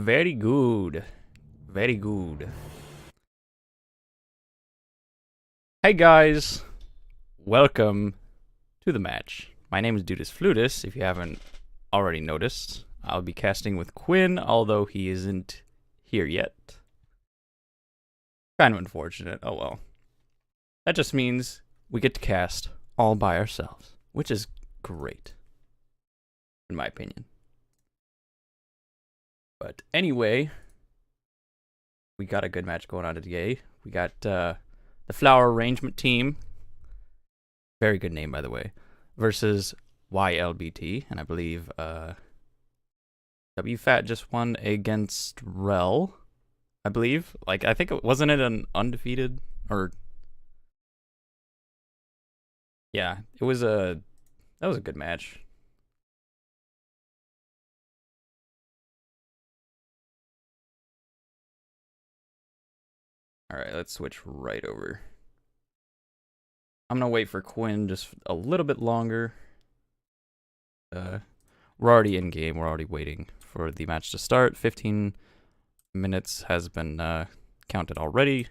Very good. Very good. Hey guys, welcome to the match. My name is Dudus Flutus, if you haven't already noticed. I'll be casting with Quinn, although he isn't here yet. Kind of unfortunate, oh well. That just means we get to cast all by ourselves, which is great, in my opinion. But anyway, we got a good match going on today. We got the Flower Arrangement team, very good name by the way, versus YLBT, and I believe WFAT just won against Rel, I believe. Like, I think wasn't it an undefeated, or yeah, that was a good match. All right, let's switch right over. I'm gonna wait for Quinn just a little bit longer. We're already in game. We're already waiting for the match to start. 15 minutes has been counted already.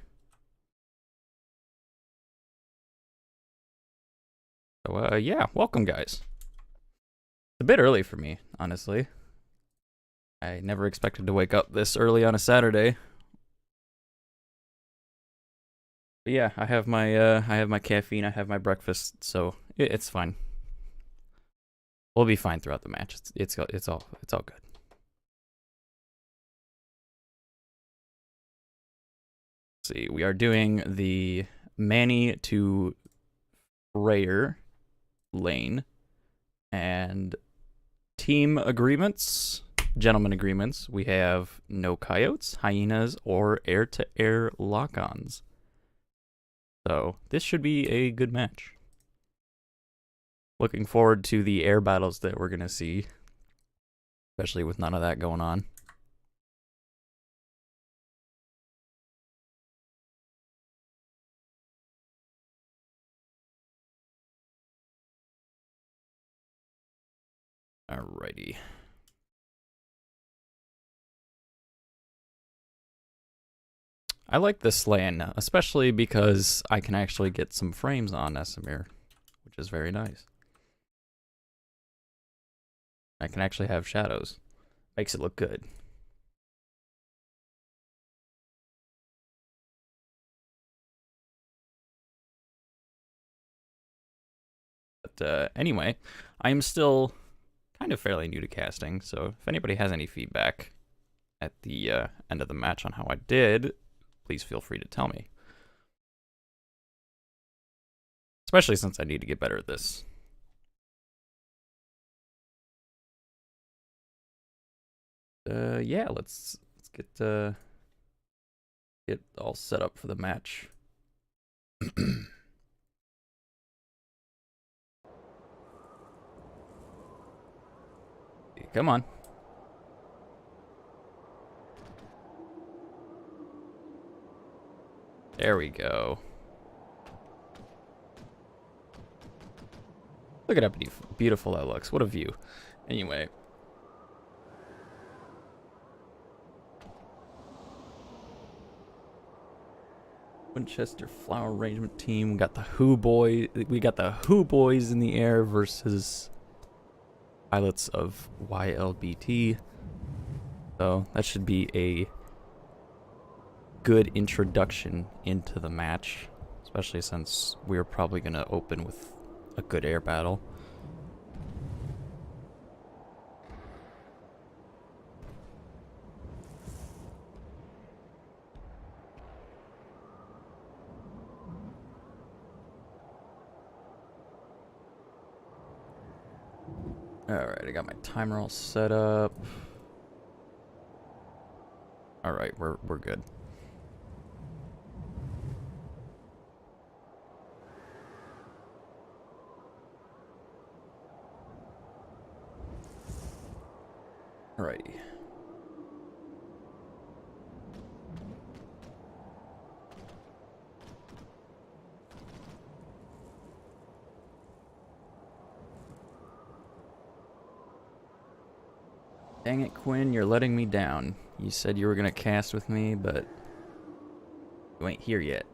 So yeah, welcome guys. It's a bit early for me, honestly. I never expected to wake up this early on a Saturday. But yeah, I have my caffeine, I have my breakfast, so it's fine. We'll be fine throughout the match. It's all good. Let's see, we are doing the Manny to Freyer lane, and team agreements, gentlemen agreements. We have no coyotes, hyenas, or air-to-air lock-ons. So this should be a good match. Looking forward to the air battles that we're gonna see, especially with none of that going on. Alrighty. I like this lane, especially because I can actually get some frames on Esamir, which is very nice. I can actually have shadows. Makes it look good. But anyway, I am still kind of fairly new to casting, so if anybody has any feedback at the end of the match on how I did, please feel free to tell me. Especially since I need to get better at this. Yeah, let's get all set up for the match. Come on. There we go. Look at how beautiful that looks. What a view. Anyway. Winchester Flower Arrangement team. We got the Who Boys in the air versus pilots of YLBT. So that should be a good introduction into the match, especially since we're probably gonna open with a good air battle. Alright, I got my timer all set up. Alright, we're good. Alrighty. Dang it, Quinn, you're letting me down. You said you were gonna cast with me, but you ain't here yet.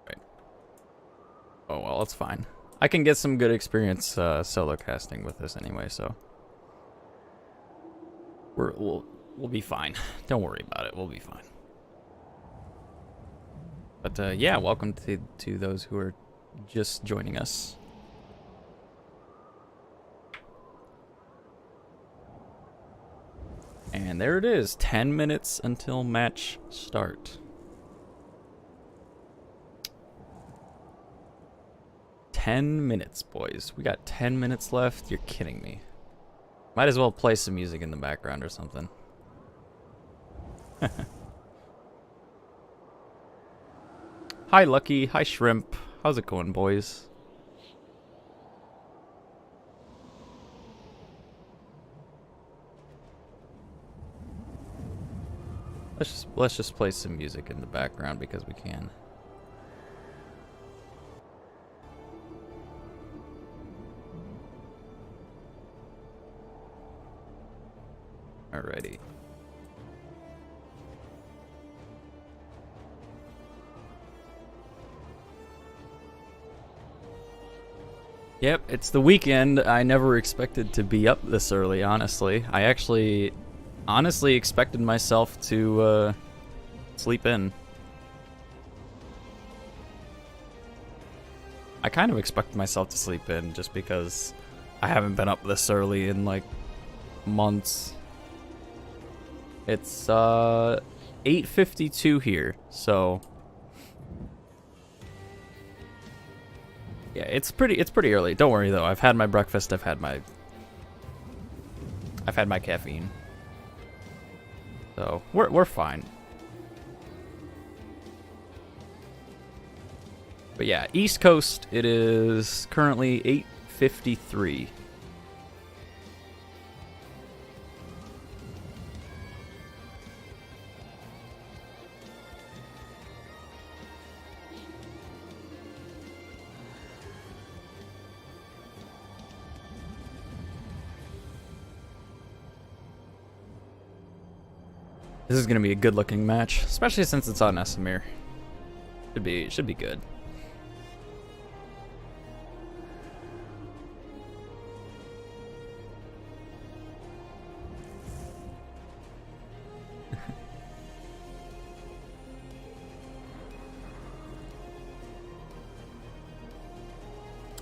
Right. Oh well, that's fine. I can get some good experience solo casting with this anyway, so we'll be fine. Don't worry about it. We'll be fine. But yeah, welcome to those who are just joining us. And there it is, 10 minutes until match start. 10 minutes, boys. We got 10 minutes left. You're kidding me. Might as well play some music in the background or something. Hi, Lucky. Hi, Shrimp. How's it going, boys? Let's just play some music in the background because we can. Alrighty. Yep, it's the weekend. I never expected to be up this early, honestly. I actually honestly expected myself to sleep in. I kind of expected myself to sleep in just because I haven't been up this early in like months. It's 8:52 here, so yeah, it's pretty early. Don't worry though. I've had my breakfast. I've had my caffeine. So we're fine. But yeah, East Coast, it is currently 8:53. This is gonna be a good-looking match, especially since it's on Esamir. Should be good.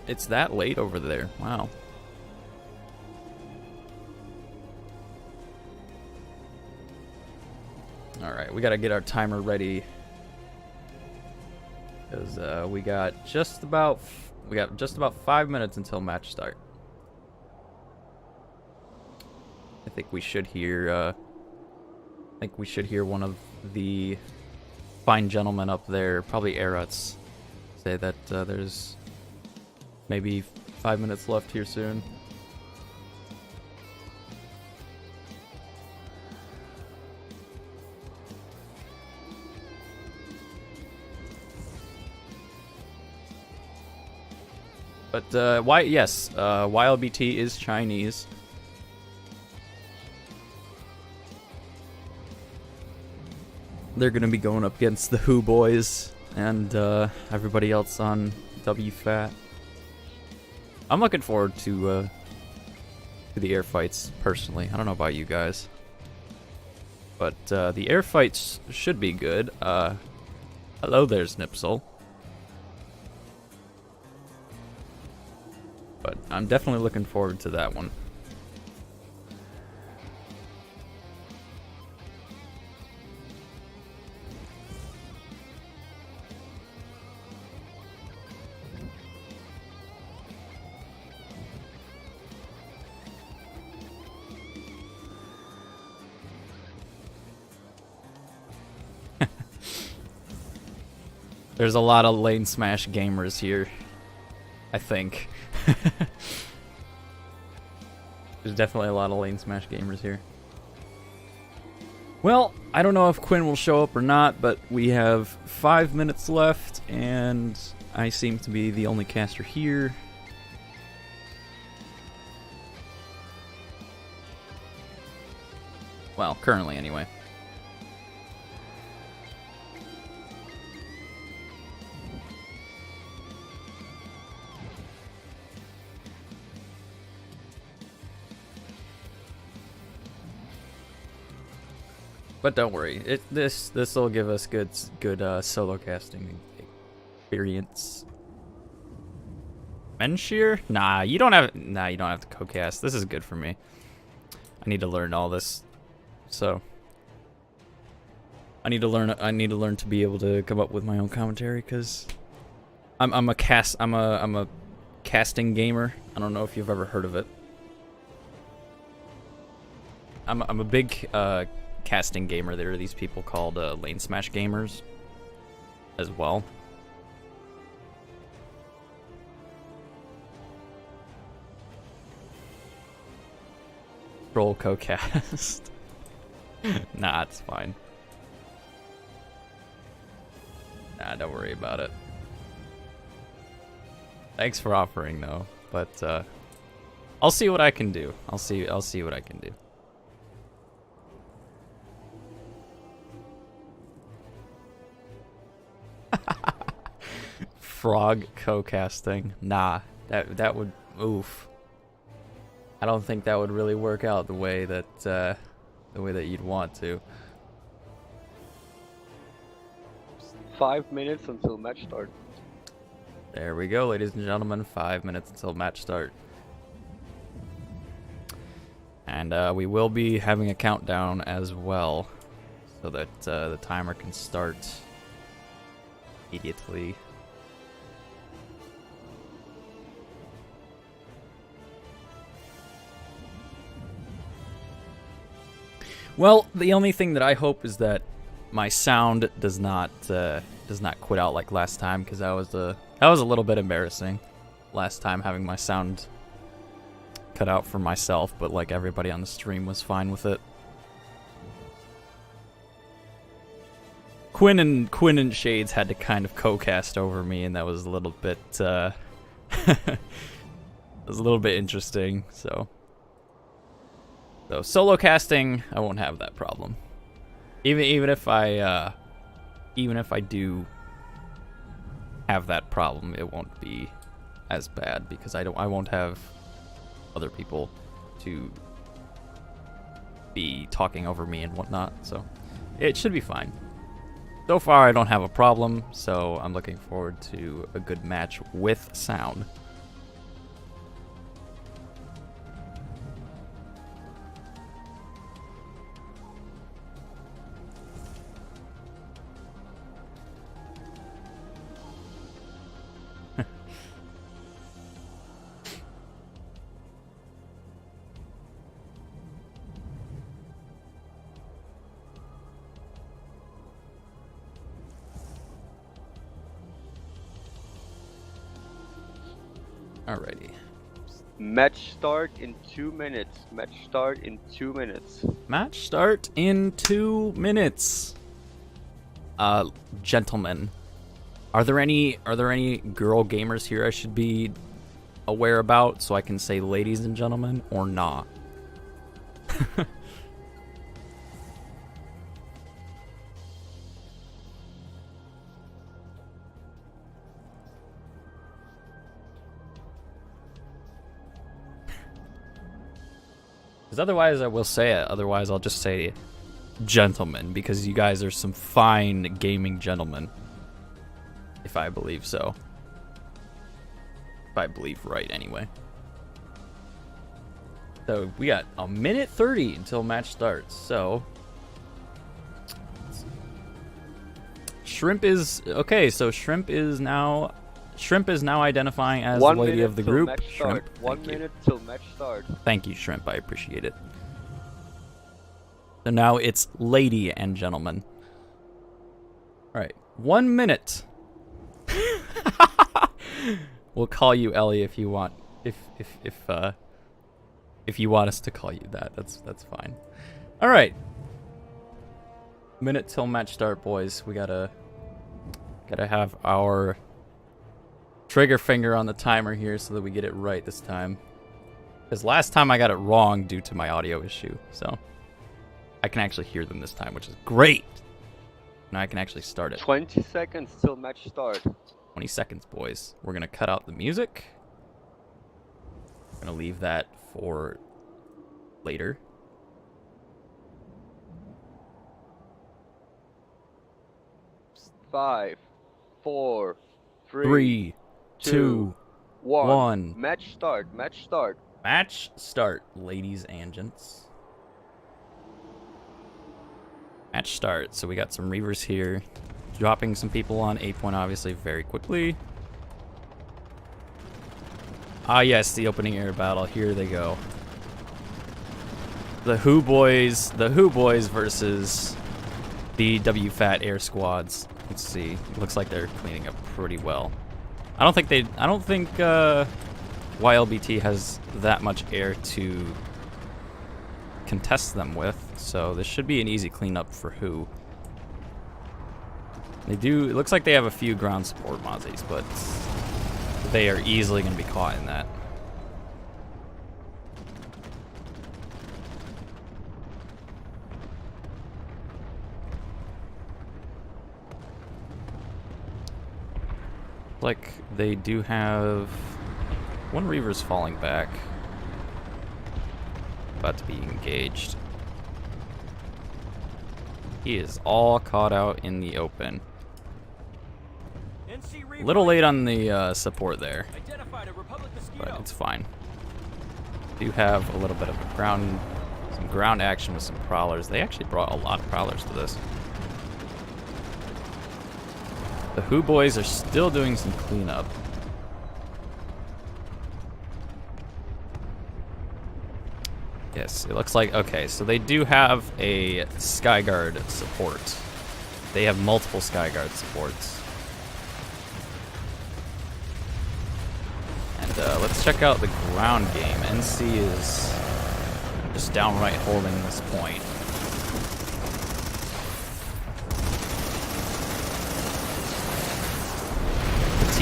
It's that late over there. Wow. Alright, we gotta get our timer ready. Because we got just about 5 minutes until match start. I think we should hear one of the fine gentlemen up there, probably Eruts, say that there's maybe 5 minutes left here soon. But YLBT is Chinese. They're gonna be going up against the Who Boys and everybody else on WFAT. I'm looking forward to the air fights personally. I don't know about you guys, but the air fights should be good. Hello there, Snipsel. But I'm definitely looking forward to that one. There's a lot of Lanesmash gamers here, I think. There's definitely a lot of Lanesmash gamers here. Well, I don't know if Quinn will show up or not, but we have 5 minutes left, and I seem to be the only caster here. Well, currently anyway. But don't worry, this will give us good solo casting experience. Menshear? Nah, you don't have to co-cast. This is good for me. I need to learn all this, so I need to learn to be able to come up with my own commentary, because I'm a casting gamer. I don't know if you've ever heard of it. I'm a big casting gamer. There are these people called Lanesmash gamers as well. Troll co-cast. Nah, it's fine. Nah, don't worry about it. Thanks for offering though, but I'll see what I can do. I'll see what I can do. Frog co-casting. Nah, that would oof. I don't think that would really work out the way that you'd want to. 5 minutes until match start. There we go, ladies and gentlemen. 5 minutes until match start. And we will be having a countdown as well, so that the timer can start immediately. Well, the only thing that I hope is that my sound does not quit out like last time, because that was a little bit embarrassing last time, having my sound cut out for myself, but like everybody on the stream was fine with it. Quinn and Shades had to kind of co-cast over me, and that was a little bit it was a little bit interesting. So solo casting, I won't have that problem. Even if I do have that problem, it won't be as bad, because I won't have other people to be talking over me and whatnot. So it should be fine. So far, I don't have a problem, so I'm looking forward to a good match with sound. Alrighty. Match start in 2 minutes. Match start in 2 minutes. Match start in 2 minutes. Gentlemen, are there any girl gamers here I should be aware about, so I can say ladies and gentlemen, or not? Because otherwise I will say it. Otherwise I'll just say gentlemen, because you guys are some fine gaming gentlemen. If I believe so. If I believe right, anyway. So we got a minute 30 until match starts. So Shrimp is okay. So Shrimp is now identifying as the lady of the group. Shrimp, 1 minute till match start. Thank you, Shrimp. I appreciate it. So now it's lady and gentlemen. All right, 1 minute. We'll call you Ellie if you want. If you want us to call you that, that's fine. All right. Minute till match start, boys. We gotta have our trigger finger on the timer here so that we get it right this time. Because last time I got it wrong due to my audio issue. So I can actually hear them this time, which is great. Now I can actually start it. 20 seconds till match start. 20 seconds, boys. We're going to cut out the music. We're going to leave that for later. Five, 4, 3, 2, 1. Match start. Match start. Match start, ladies and gents. Match start. So we got some Reavers here. Dropping some people on 8 point, obviously, very quickly. Ah, yes, the opening air battle. Here they go. The Who Boys versus the WFAT air squads. Let's see. It looks like they're cleaning up pretty well. I don't think YLBT has that much air to contest them with, so this should be an easy cleanup for Who. They do. It looks like they have a few ground support Mozzies, but they are easily going to be caught in that. Like they do have one Reaver's falling back, about to be engaged. He is all caught out in the open. A little late on the support there, but it's fine. Do have a little bit of some ground action with some prowlers. They actually brought a lot of prowlers to this. The Who Boys are still doing some cleanup. Yes, it looks like, okay, so they do have a Skyguard support. They have multiple Skyguard supports. And let's check out the ground game. NC is just downright holding this point.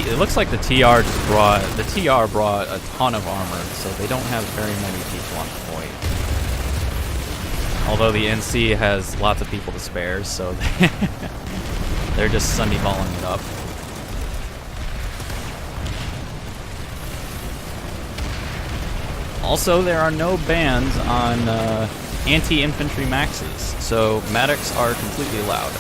It looks like the TR brought a ton of armor, so they don't have very many people on point. Although the NC has lots of people to spare, so they're just Sunday balling it up. Also, there are no bans on anti-infantry maxes, so medics are completely allowed.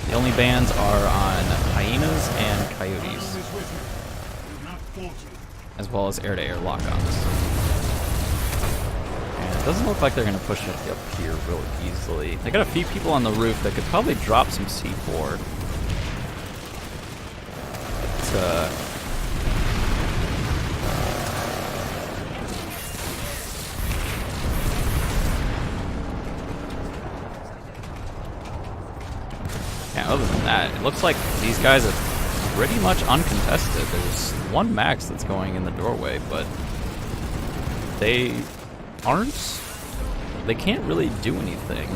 The only bans are on hyenas and coyotes, as well as air-to-air lock-ons. And it doesn't look like they're going to push it up here real easily. They got a few people on the roof that could probably drop some C4. But, yeah, other than that, it looks like these guys are pretty much uncontested. There's one max that's going in the doorway, but they can't really do anything.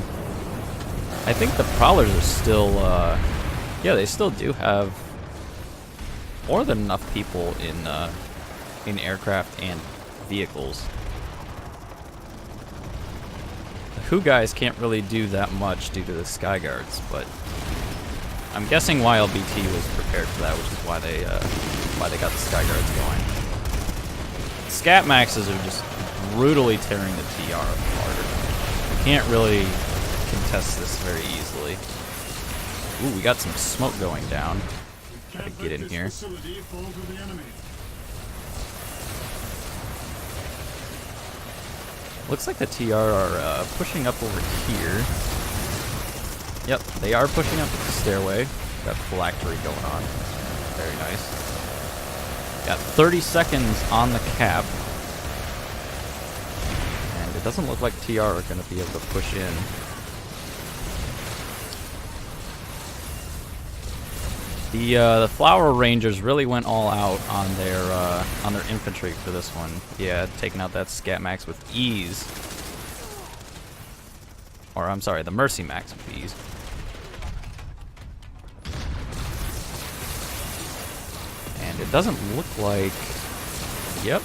I think the Prowlers are still, yeah, they still do have more than enough people in aircraft and vehicles. The Who guys can't really do that much due to the Skyguards, but I'm guessing YLBT was prepared for that, which is why they got the Skyguards going. Scat Maxes are just brutally tearing the TR apart. You can't really contest this very easily. Ooh, we got some smoke going down. Gotta get in here. Looks like the TR are pushing up over here. Yep, they are pushing up the stairway. Got phylactery going on. Very nice. Got 30 seconds on the cap. And it doesn't look like TR are going to be able to push in. The Flower Rangers really went all out on their infantry for this one. Yeah, taking out that Scat Max with ease. Or, I'm sorry, the Mercy Max with ease. And it doesn't look like... Yep.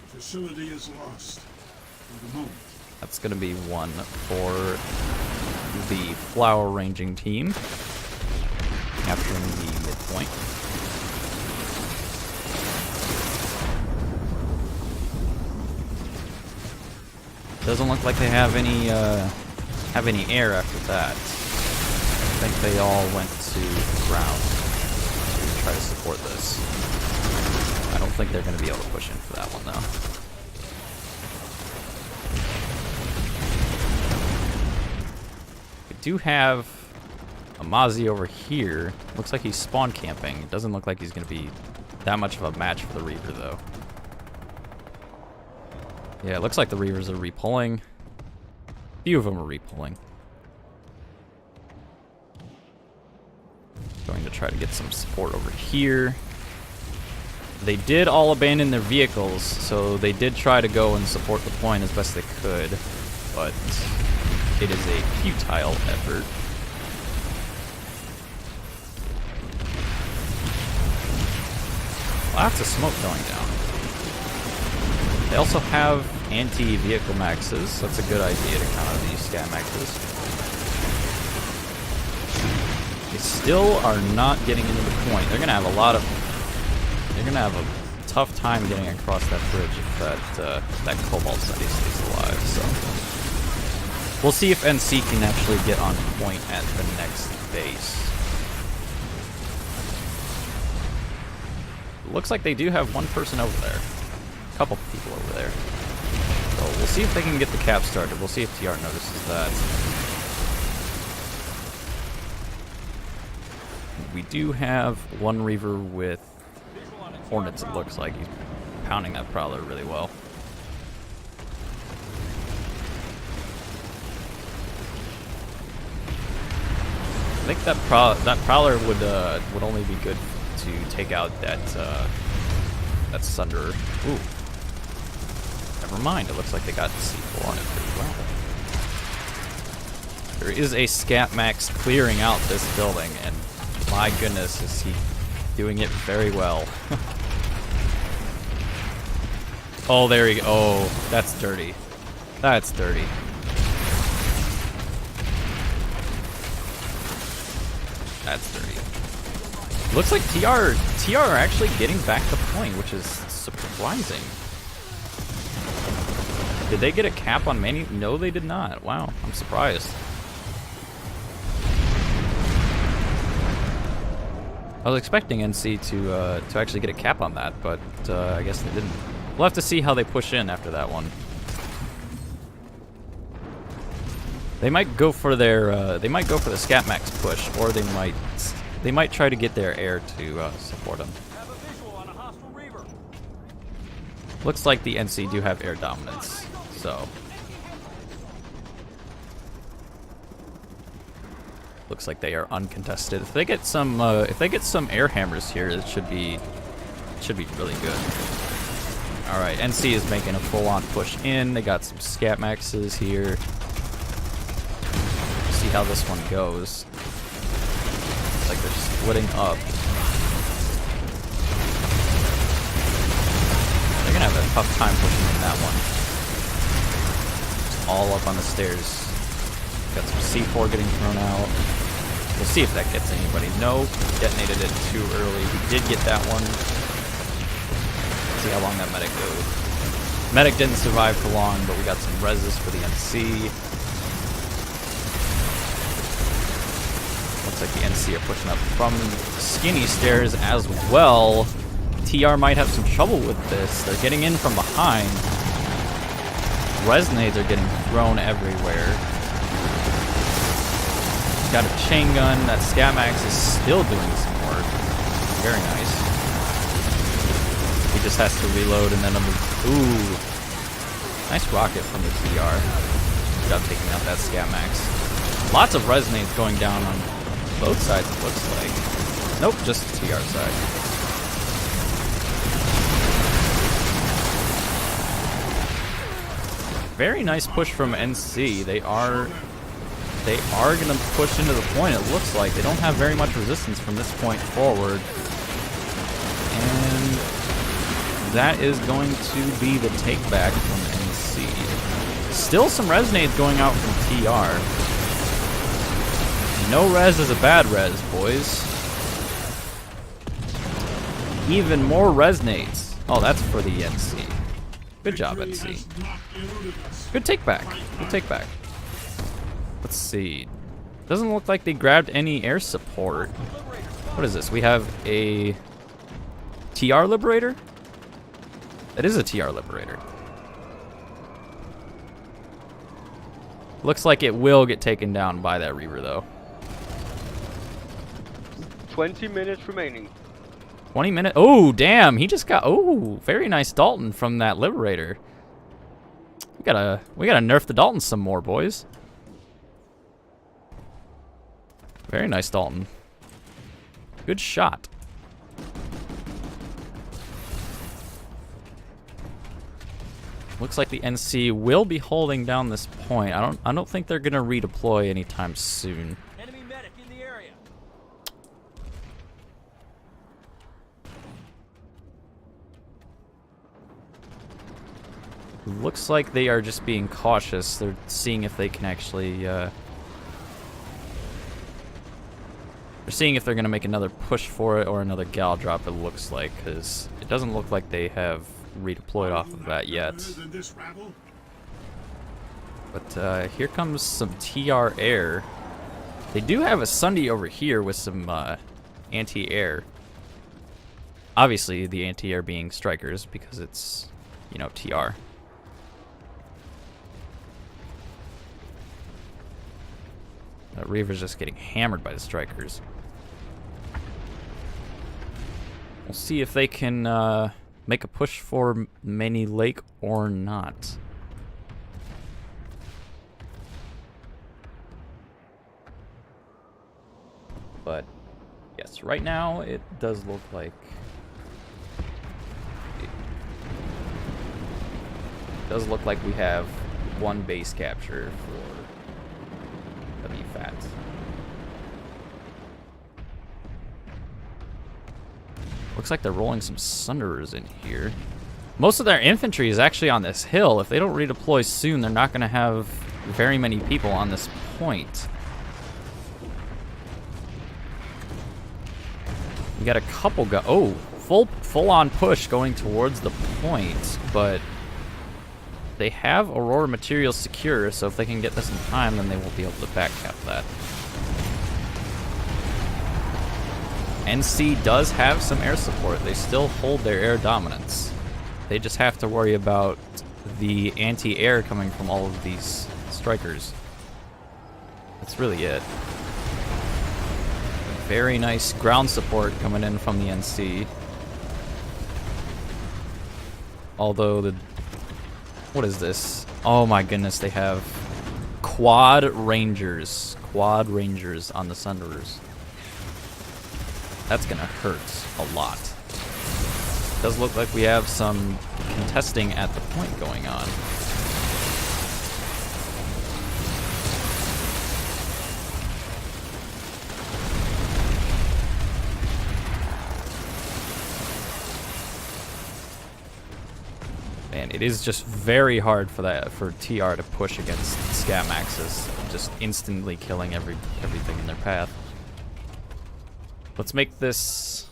Facility is lost for the moment. That's going to be one for the flower ranging team. Capturing the midpoint. Doesn't look like they have any air after that. I think they all went to ground to try to support this. I don't think they're going to be able to push in for that one, though. We do have a Mozzie over here. Looks like he's spawn camping. It doesn't look like he's going to be that much of a match for the Reaver, though. Yeah, it looks like the Reavers are repulling. A few of them are repulling. Going to try to get some support over here. They did all abandon their vehicles, so they did try to go and support the point as best they could, but it is a futile effort. Lots of smoke going down. They also have anti-vehicle maxes, so that's a good idea to counter these scat maxes. They still are not getting into the point. They're gonna have a tough time getting across that bridge if that Cobalt stays alive. So we'll see if NC can actually get on point at the next base. Looks like they do have one person over there. A couple people over there. So we'll see if they can get the cap started. We'll see if TR notices that. We do have one Reaver with Hornets, it looks like. He's pounding that Prowler really well. I think that Prowler would only be good to take out that Sunderer. Ooh. Never mind, it looks like they got C4 on it pretty well. There is a Scat Max clearing out this building, and my goodness, is he doing it very well. Oh, there he go. Oh, that's dirty. That's dirty. That's dirty. Looks like TR are actually getting back the point, which is surprising. Did they get a cap on Manny? No, they did not. Wow, I'm surprised. I was expecting NC to actually get a cap on that, but I guess they didn't. We'll have to see how they push in after that one. They might go for their the Scat Max push, or they might try to get their air to support them. Looks like the NC do have air dominance, so looks like they are uncontested. If they get some air hammers here, it should be really good. All right, NC is making a full-on push in. They got some Scat Maxes here. See how this one goes. It's like they're splitting up. They're gonna have a tough time pushing in that one. All up on the stairs. Got some C4 getting thrown out. We'll see if that gets anybody. No, detonated it too early. We did get that one. See how long that medic goes. Medic didn't survive for long, but we got some reses for the NC. Looks like the NC are pushing up from skinny stairs as well. TR might have some trouble with this. They're getting in from behind. Resonades are getting thrown everywhere. Got a chain gun. That Scat Max is still doing some work. Very nice. He just has to reload and then ooh. Nice rocket from the TR. Good job taking out that Scat Max. Lots of Resonades going down on both sides, it looks like. Nope, just the TR side. Very nice push from NC. They are going to push into the point, it looks like. They don't have very much resistance from this point forward. And that is going to be the take back from NC. Still some resonates going out from TR. No res is a bad res, boys. Even more resonates. Oh, that's for the NC. Good job, NC. Good take back. Good take back. Let's see. Doesn't look like they grabbed any air support. What is this? We have a TR Liberator? It is a TR Liberator. Looks like it will get taken down by that Reaver, though. 20 minutes remaining. 20 minutes. Oh, damn. He just got... Oh, very nice Dalton from that Liberator. We gotta nerf the Dalton some more, boys. Very nice Dalton. Good shot. Looks like the NC will be holding down this point. I don't think they're gonna redeploy anytime soon. Enemy medic in the area. Looks like they are just being cautious. They're seeing if they can actually they're seeing if they're gonna make another push for it or another gal drop, it looks like, because it doesn't look like they have redeployed off of that yet. But here comes some TR air. They do have a Sunday over here with some anti-air. Obviously, the anti-air being strikers because it's, you know, TR. Reaver's just getting hammered by the strikers. We'll see if they can make a push for Many Lake or not. But yes, right now it does look like we have one base capture for WFAT. Looks like they're rolling some Sunderers in here. Most of their infantry is actually on this hill. If they don't redeploy soon, they're not going to have very many people on this point. We got a couple full-on push going towards the point, but they have Aurora materials secure, so if they can get this in time, then they will be able to backcap that. NC does have some air support. They still hold their air dominance. They just have to worry about the anti-air coming from all of these strikers. That's really it. Very nice ground support coming in from the NC. Although the... What is this? Oh my goodness, they have quad rangers. Quad rangers on the Sunderers. That's gonna hurt a lot. Does look like we have some contesting at the point going on. Man, it is just very hard for TR to push against Scat Maxes, just instantly killing everything in their path. Let's make this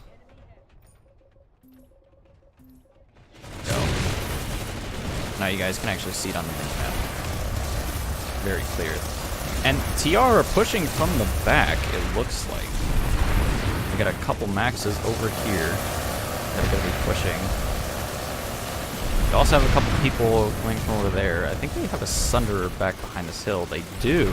go. Now you guys can actually see it on the map. Very clear. And TR are pushing from the back, it looks like. We got a couple maxes over here that are going to be pushing. We also have a couple people coming from over there. I think they have a Sunderer back behind this hill. They do.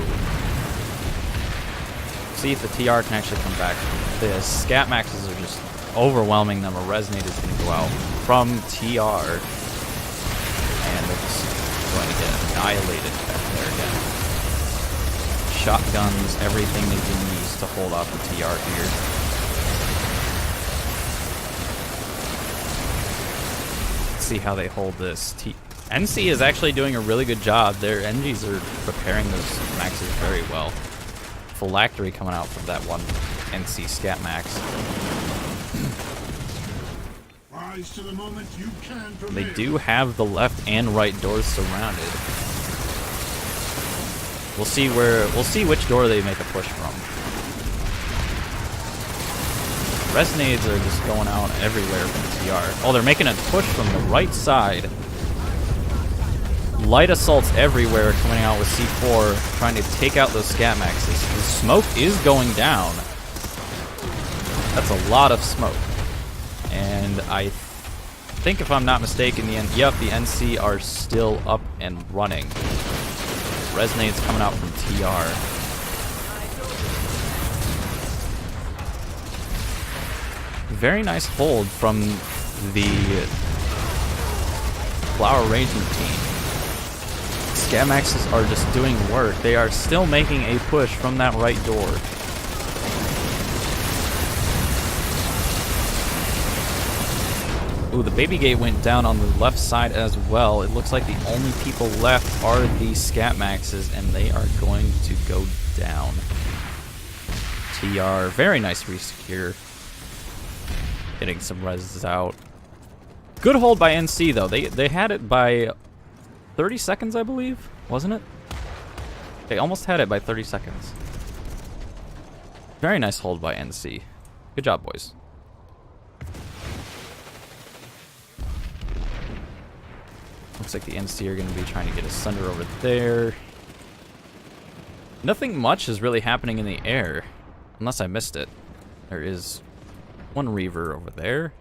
See if the TR can actually come back from this. Scat Maxes are just overwhelming them. A Resonate is going to go out from TR. And they're just going to get annihilated back there again. Shotguns, everything they can use to hold off the TR here. Let's see how they hold this. NC is actually doing a really good job. Their NGs are preparing those maxes very well. Phylactery coming out from that one NC Scat Max. They do have the left and right doors surrounded. We'll see which door they make a push from. Resonades are just going out everywhere from TR. Oh, they're making a push from the right side. Light assaults everywhere coming out with C4, trying to take out those scat maxes. The smoke is going down. That's a lot of smoke. And I think, if I'm not mistaken, the NC are still up and running. Resonades coming out from TR. Very nice hold from the Flower Arrangement team. Scamaxes are just doing work. They are still making a push from that right door. Ooh, the baby gate went down on the left side as well. It looks like the only people left are the scat maxes, and they are going to go down. TR, very nice resecure. Getting some reses out. Good hold by NC though. They had it by 30 seconds, I believe, wasn't it? They almost had it by 30 seconds. Very nice hold by NC. Good job, boys. Looks like the NC are going to be trying to get a Sunder over there. Nothing much is really happening in the air, unless I missed it. There is one Reaver over there.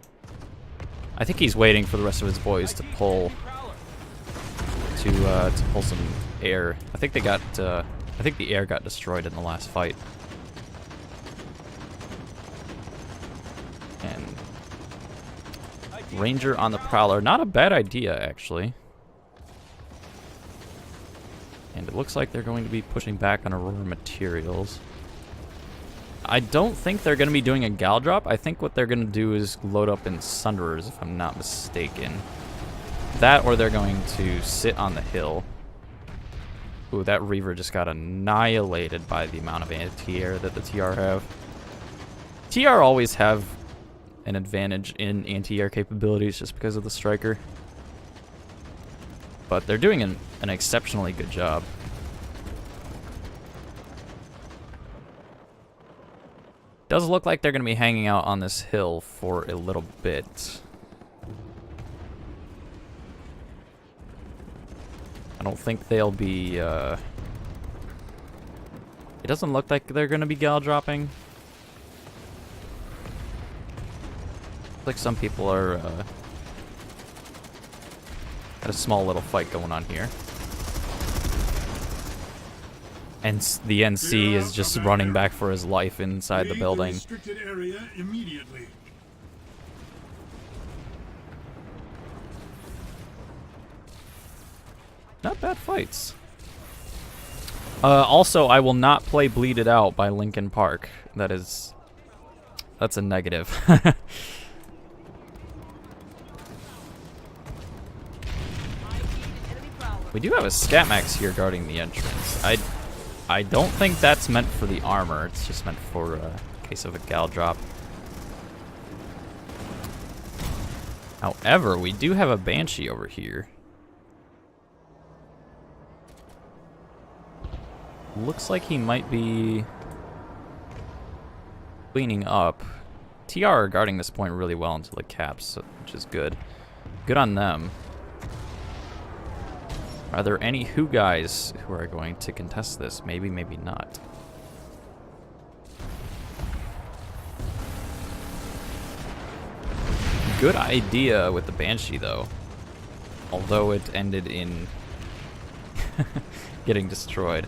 I think he's waiting for the rest of his boys to pull some air. I think they got. I think the air got destroyed in the last fight. And Ranger on the Prowler, not a bad idea actually. And it looks like they're going to be pushing back on Aurora Materials. I don't think they're going to be doing a gal drop. I think what they're going to do is load up in Sunderers, if I'm not mistaken. That, or they're going to sit on the hill. Ooh, that Reaver just got annihilated by the amount of anti-air that the TR have. TR always have an advantage in anti-air capabilities just because of the Striker. But they're doing an exceptionally good job. Does look like they're going to be hanging out on this hill for a little bit. I don't think they'll be, it doesn't look like they're going to be gal dropping. Looks like some people are, got a small little fight going on here. And the NC is just running back for his life inside the building. Restricted area immediately. Not bad fights. Also, I will not play Bleed It Out by Linkin Park. That's a negative. We do have a Scat Max here guarding the entrance. I don't think that's meant for the armor. It's just meant for case of a gal drop. However, we do have a Banshee over here. Looks like he might be cleaning up. TR are guarding this point really well until it caps, which is good. Good on them. Are there any Who guys who are going to contest this? Maybe, maybe not. Good idea with the Banshee, though. Although it ended in getting destroyed.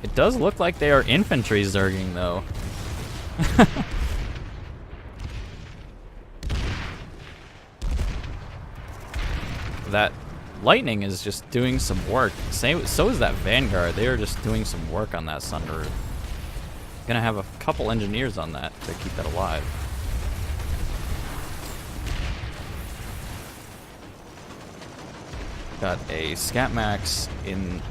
It does look like they are infantry zerging, though. That Lightning is just doing some work. So is that Vanguard. They are just doing some work on that Sunder. Gonna have a couple engineers on that to keep that alive. Got a Scat Max in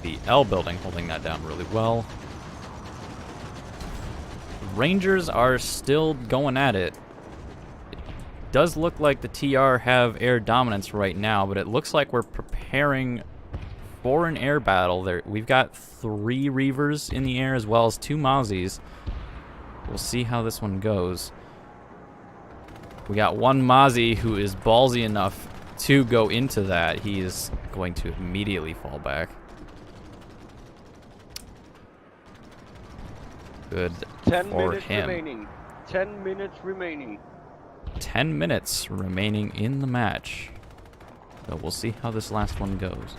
the L building holding that down really well. Rangers are still going at it. It does look like the TR have air dominance right now, but it looks like we're preparing for an air battle. We've got 3 Reavers in the air as well as 2 Mozzies. We'll see how this one goes. We got 1 Mozzie who is ballsy enough to go into that. He is going to immediately fall back. Good 10 for minutes him. remaining. 10 minutes remaining. 10 minutes remaining in the match. So we'll see how this last one goes.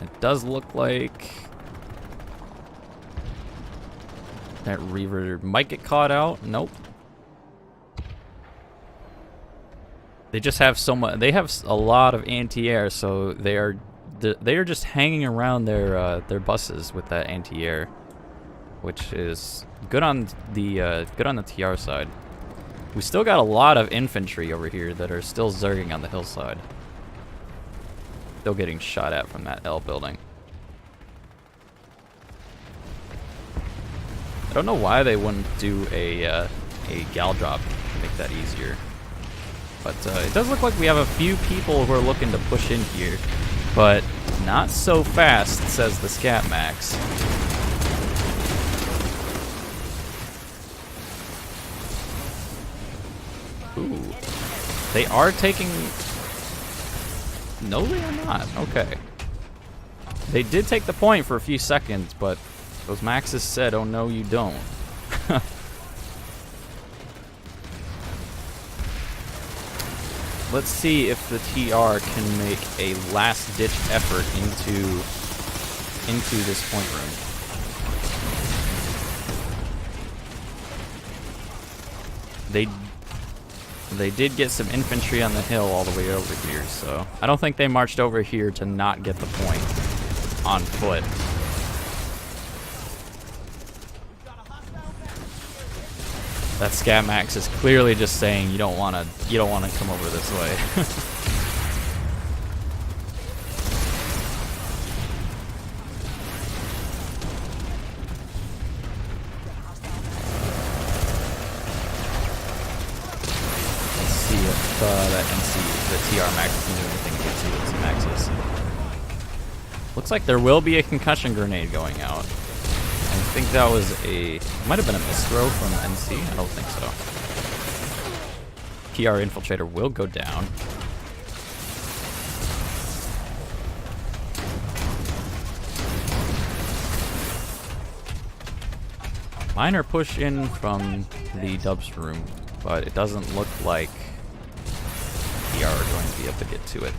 It does look like that Reaver might get caught out. Nope. They just have so much. They have a lot of anti-air, so they are just hanging around their buses with that anti-air, which is good on the TR side. We still got a lot of infantry over here that are still zerging on the hillside. Still getting shot at from that L building. I don't know why they wouldn't do a gal drop to make that easier. But it does look like we have a few people who are looking to push in here. But not so fast, says the Scat Max. Ooh. They are taking... No, they are not. Okay. They did take the point for a few seconds, but those Maxes said, oh no you don't. Let's see if the TR can make a last-ditch effort into this point room. They did get some infantry on the hill all the way over here, so I don't think they marched over here to not get the point on foot. That Scat Max is clearly just saying you don't want to come over this way. Let's see if that NC, the TR Max can do anything against these Maxes. Looks like there will be a concussion grenade going out. I think that was might have been a misthrow from NC. I don't think so. TR Infiltrator will go down. Minor push in from the Dubs room, but it doesn't look like TR are going to be able to get to it.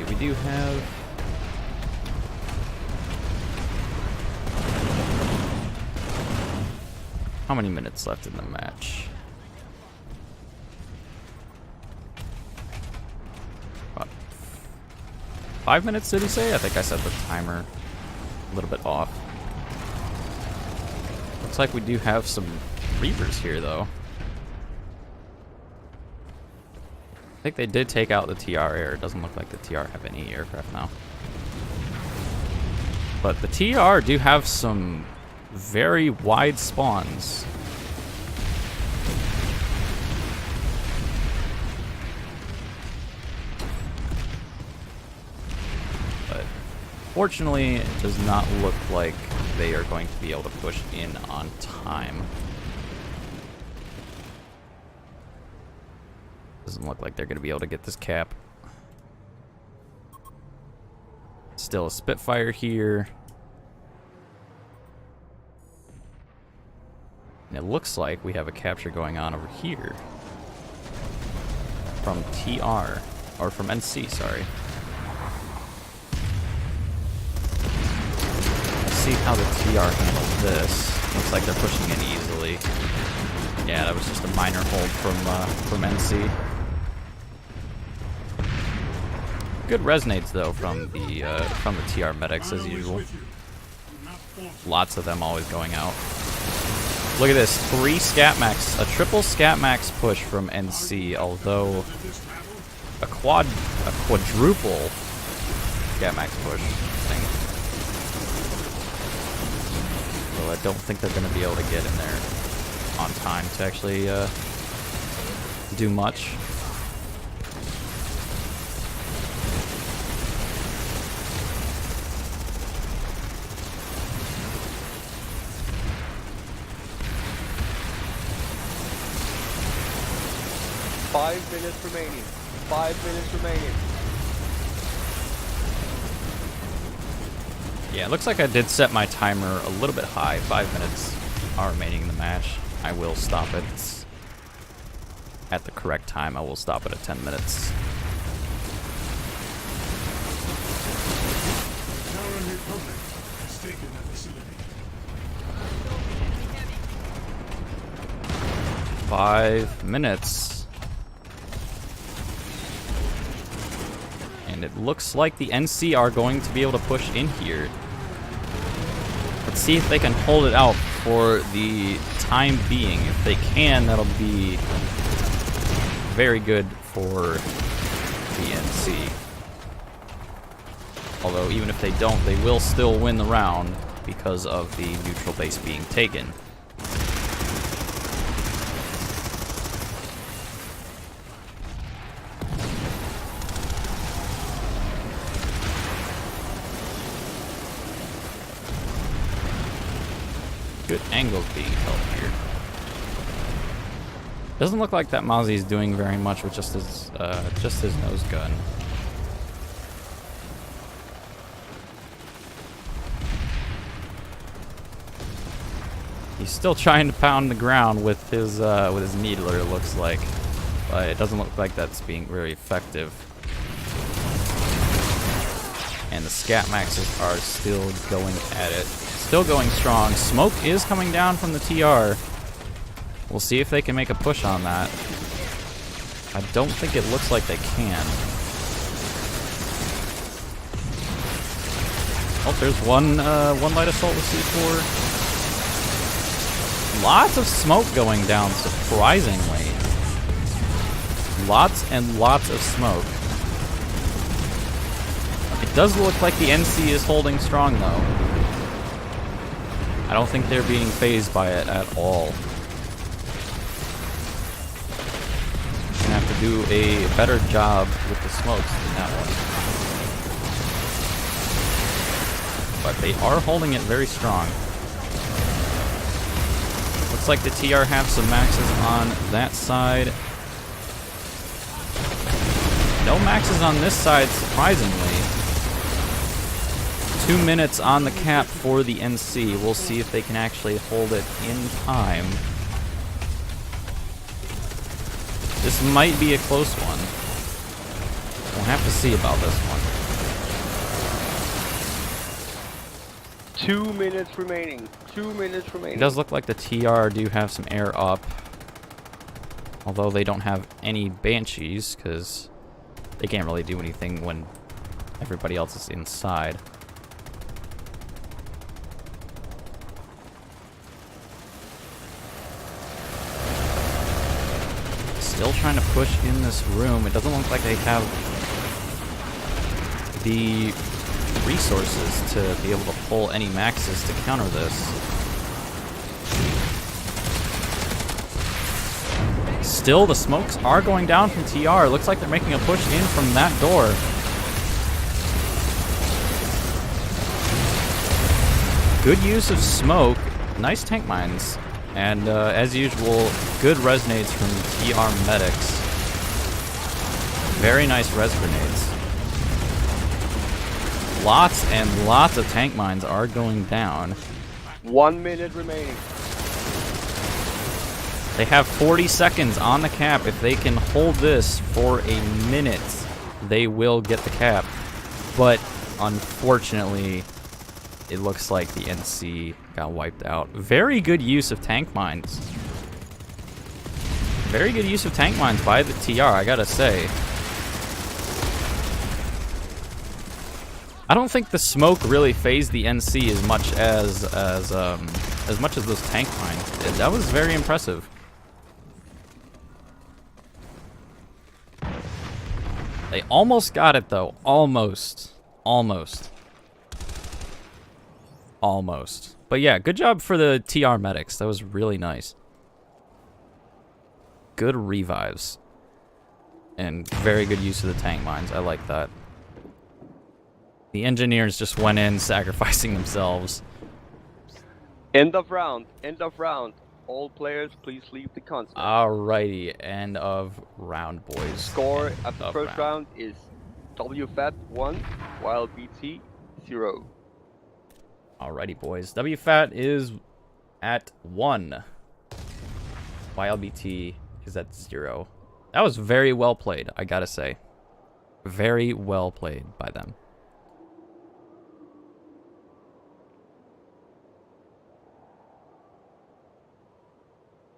We do have how many minutes left in the match? About 5 minutes, did he say? I think I set the timer a little bit off. Looks like we do have some Reavers here, though. I think they did take out the TR air. It doesn't look like the TR have any aircraft now. But the TR do have some very wide spawns. But fortunately, it does not look like they are going to be able to push in on time. Doesn't look like they're going to be able to get this cap. Still a Spitfire here. And it looks like we have a capture going on over here. From TR. Or from NC, sorry. Let's see how the TR handles this. Looks like they're pushing in easily. Yeah, that was just a minor hold from NC. Good resonates though from the TR medics as usual. Lots of them always going out. Look at this. 3 scat max. A triple scat max push from NC, although a quadruple scat max push thing. So I don't think they're going to be able to get in there on time to actually do much. Five minutes remaining. 5 minutes remaining. Yeah, it looks like I did set my timer a little bit high. 5 minutes are remaining in the match. I will stop it at the correct time. I will stop it at 10 minutes. Tower Republic has taken the facility. 5 minutes. And it looks like the NC are going to be able to push in here. Let's see if they can hold it out for the time being. If they can, that'll be very good for the NC. Although even if they don't, they will still win the round because of the neutral base being taken. Good angles being held here. Doesn't look like that Mozzie's doing very much with just his nose gun. He's still trying to pound the ground with his needler, it looks like, but it doesn't look like that's being very effective. And the scat maxes are still going at it. Still going strong. Smoke is coming down from the TR. We'll see if they can make a push on that. I don't think it looks like they can. Oh, there's one light assault with C4. Lots of smoke going down, surprisingly. Lots and lots of smoke. It does look like the NC is holding strong, though. I don't think they're being phased by it at all. Gonna have to do a better job with the smokes than that one. But they are holding it very strong. Looks like the TR have some maxes on that side. No maxes on this side, surprisingly. 2 minutes on the cap for the NC. We'll see if they can actually hold it in time. This might be a close one. We'll have to see about this one. 2 minutes remaining. 2 minutes remaining. It does look like the TR do have some air up. Although they don't have any Banshees, because they can't really do anything when everybody else is inside. Still trying to push in this room. It doesn't look like they have the resources to be able to pull any maxes to counter this. Still, the smokes are going down from TR. It looks like they're making a push in from that door. Good use of smoke. Nice tank mines. And as usual, good resonates from TR medics. Very nice res grenades. Lots and lots of tank mines are going down. 1 minute remaining. They have 40 seconds on the cap. If they can hold this for a minute, they will get the cap. But unfortunately, it looks like the NC got wiped out. Very good use of tank mines. Very good use of tank mines by the TR, I gotta say. I don't think the smoke really phased the NC as much as much as those tank mines. That was very impressive. They almost got it though. Almost. But yeah, good job for the TR medics. That was really nice. Good revives. And very good use of the tank mines. I like that. The engineers just went in sacrificing themselves. End of round. End of round. All players, please leave the console. Alrighty, end of round, boys. Score End at the of first round is WFAT 1, YLBT 0. Alrighty, boys. WFAT is at 1. YLBT is at 0. That was very well played, I gotta say. Very well played by them.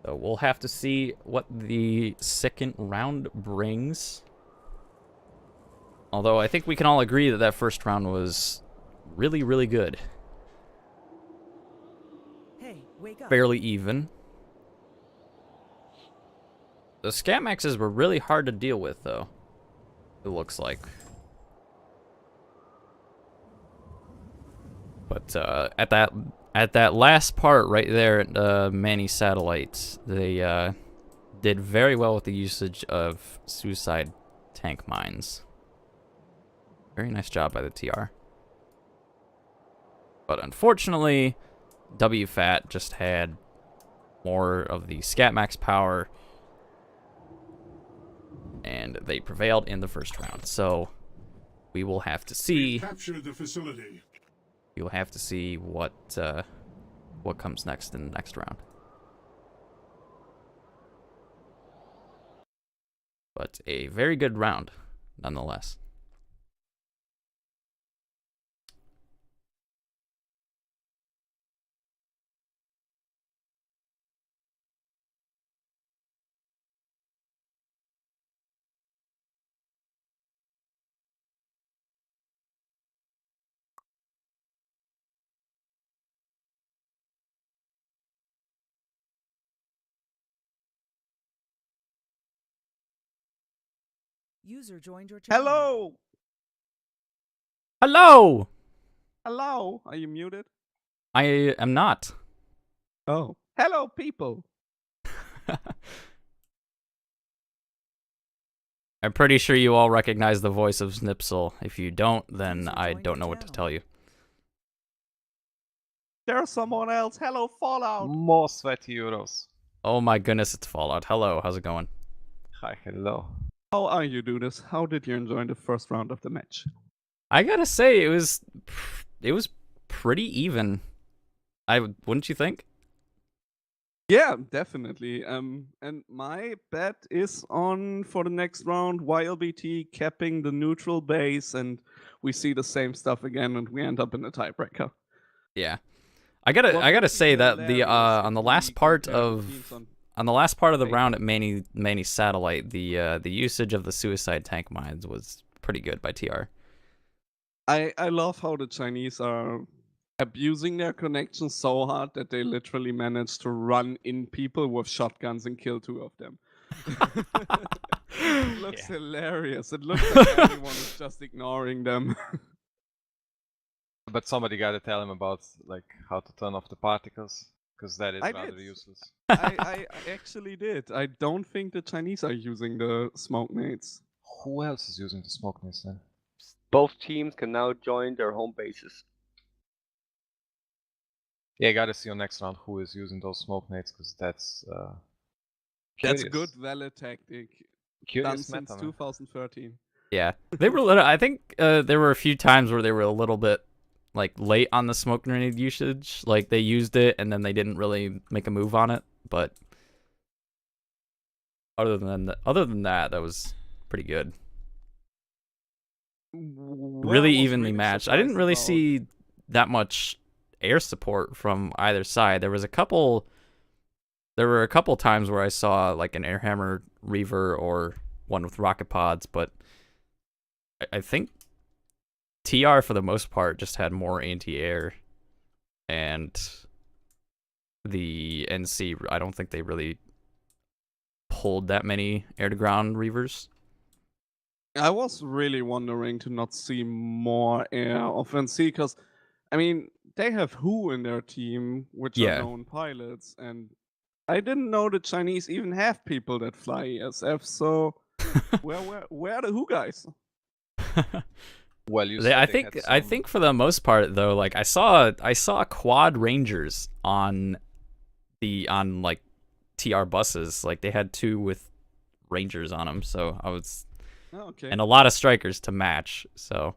So we'll have to see what the second round brings. Although I think we can all agree that that first round was really, really good. Hey, wake up. Fairly even. The scat maxes were really hard to deal with, though. It looks like. But at that last part right there at Manny Satellite, they did very well with the usage of suicide tank mines. Very nice job by the TR. But unfortunately, WFAT just had more of the scat max power, and they prevailed in the first round. So we will have to see. Capture the facility. You'll have to see what comes next in the next round. But a very good round, nonetheless. User joined your channel. Hello! Hello! Hello! Are you muted? I am not. Oh. Hello, people! I'm pretty sure you all recognize the voice of Snipsel. If you don't, then User I joined don't your know what to channel. tell you. There's someone else. Hello, Fallout! More sweaty euros. Oh my goodness, it's Fallout. Hello, how's it going? Hi, hello. How are you, Dudas? How did you enjoy the first round of the match? I gotta say, it was pretty even. Wouldn't you think? Yeah, definitely. And my bet is on for the next round, YLBT capping the neutral base, and we see the same stuff again, and we end up in a tiebreaker. Yeah. I gotta say that the on the last part of the round at Manny Satellite, the usage of the suicide tank mines was pretty good by TR. I love how the Chinese are abusing their connections so hard that they literally managed to run in people with shotguns and kill 2 of them. It looks hilarious. It looks like everyone is just ignoring them. But somebody gotta tell him about like how to turn off the particles, because that is I rather did. useless. I actually did. I don't think the Chinese are using the smoke nades. Who else is using the smoke mist then? Both teams can now join their home bases. Yeah, gotta see on next round who is using those smoke nades, because that's That's curious. good valid tactic. Done Curious since meta, man. 2013. Yeah, they were. I think there were a few times where they were a little bit like late on the smoke grenade usage. Like they used it and then they didn't really make a move on it. But other than that, that was pretty good. Really evenly matched. I didn't really see that much air support from either side. There were a couple times where I saw like an air hammer reaver or one with rocket pods, but I think TR for the most part just had more anti-air, and the NC, I don't think they really pulled that many air-to-ground reavers. I was really wondering to not see more air of NC because, I mean, they have Who in their team, which Yeah. are known pilots, and I didn't know the Chinese even have people that fly ESF. So where are the Who guys? Well, you They, said I they think had I some- think for the most part though, like I saw quad rangers on like TR buses. Like they had 2 with rangers on them, so I was Oh, okay. and a lot of strikers to match. So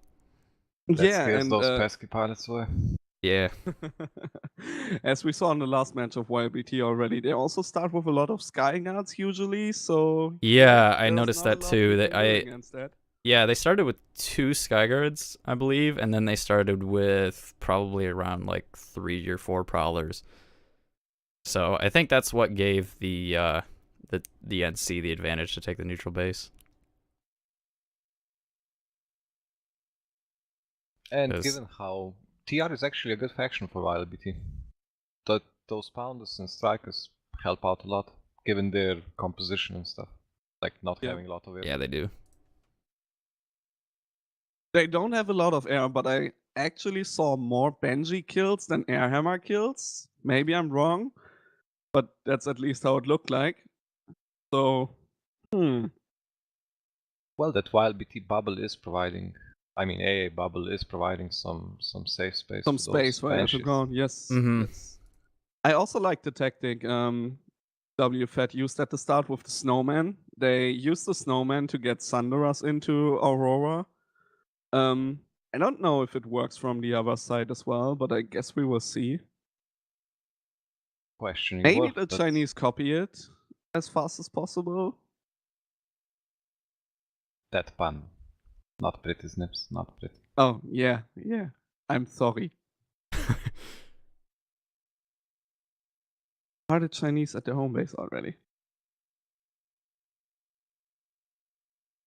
that Yeah, scares and those pesky pilots away. yeah, as we saw in the last match of YLBT already, they also start with a lot of Sky Guards usually. So yeah, I there's noticed not a that lot too. you That can do against that. Yeah, they started with 2 Skyguards, I believe, and then they started with probably around like 3 or 4 Prowlers. So I think that's what gave the NC the advantage to take the neutral base. And Yes. given how TR is actually a good faction for YLBT, that those pounders and strikers help out a lot, given their composition and stuff, like not Yeah. having a lot of it. Yeah, they do. They don't have a lot of air, but I actually saw more Benji kills than Airhammer kills. Maybe I'm wrong, but that's at least how it looked like. So, Well, that YLBT bubble is providing. I mean, AA bubble is providing some safe space. some for space those for air to benches. ground. Yes. Mhm. Yes. I also like the tactic WFAT used at the start with the snowman. They used the snowman to get Sunderas into Aurora. I don't know if it works from the other side as well, but I guess we will see. Questioning Maybe worth, the but Chinese copy it as fast as possible. that pun, not pretty snips, not pretty. Oh, yeah. I'm sorry. Are the Chinese at their home base already?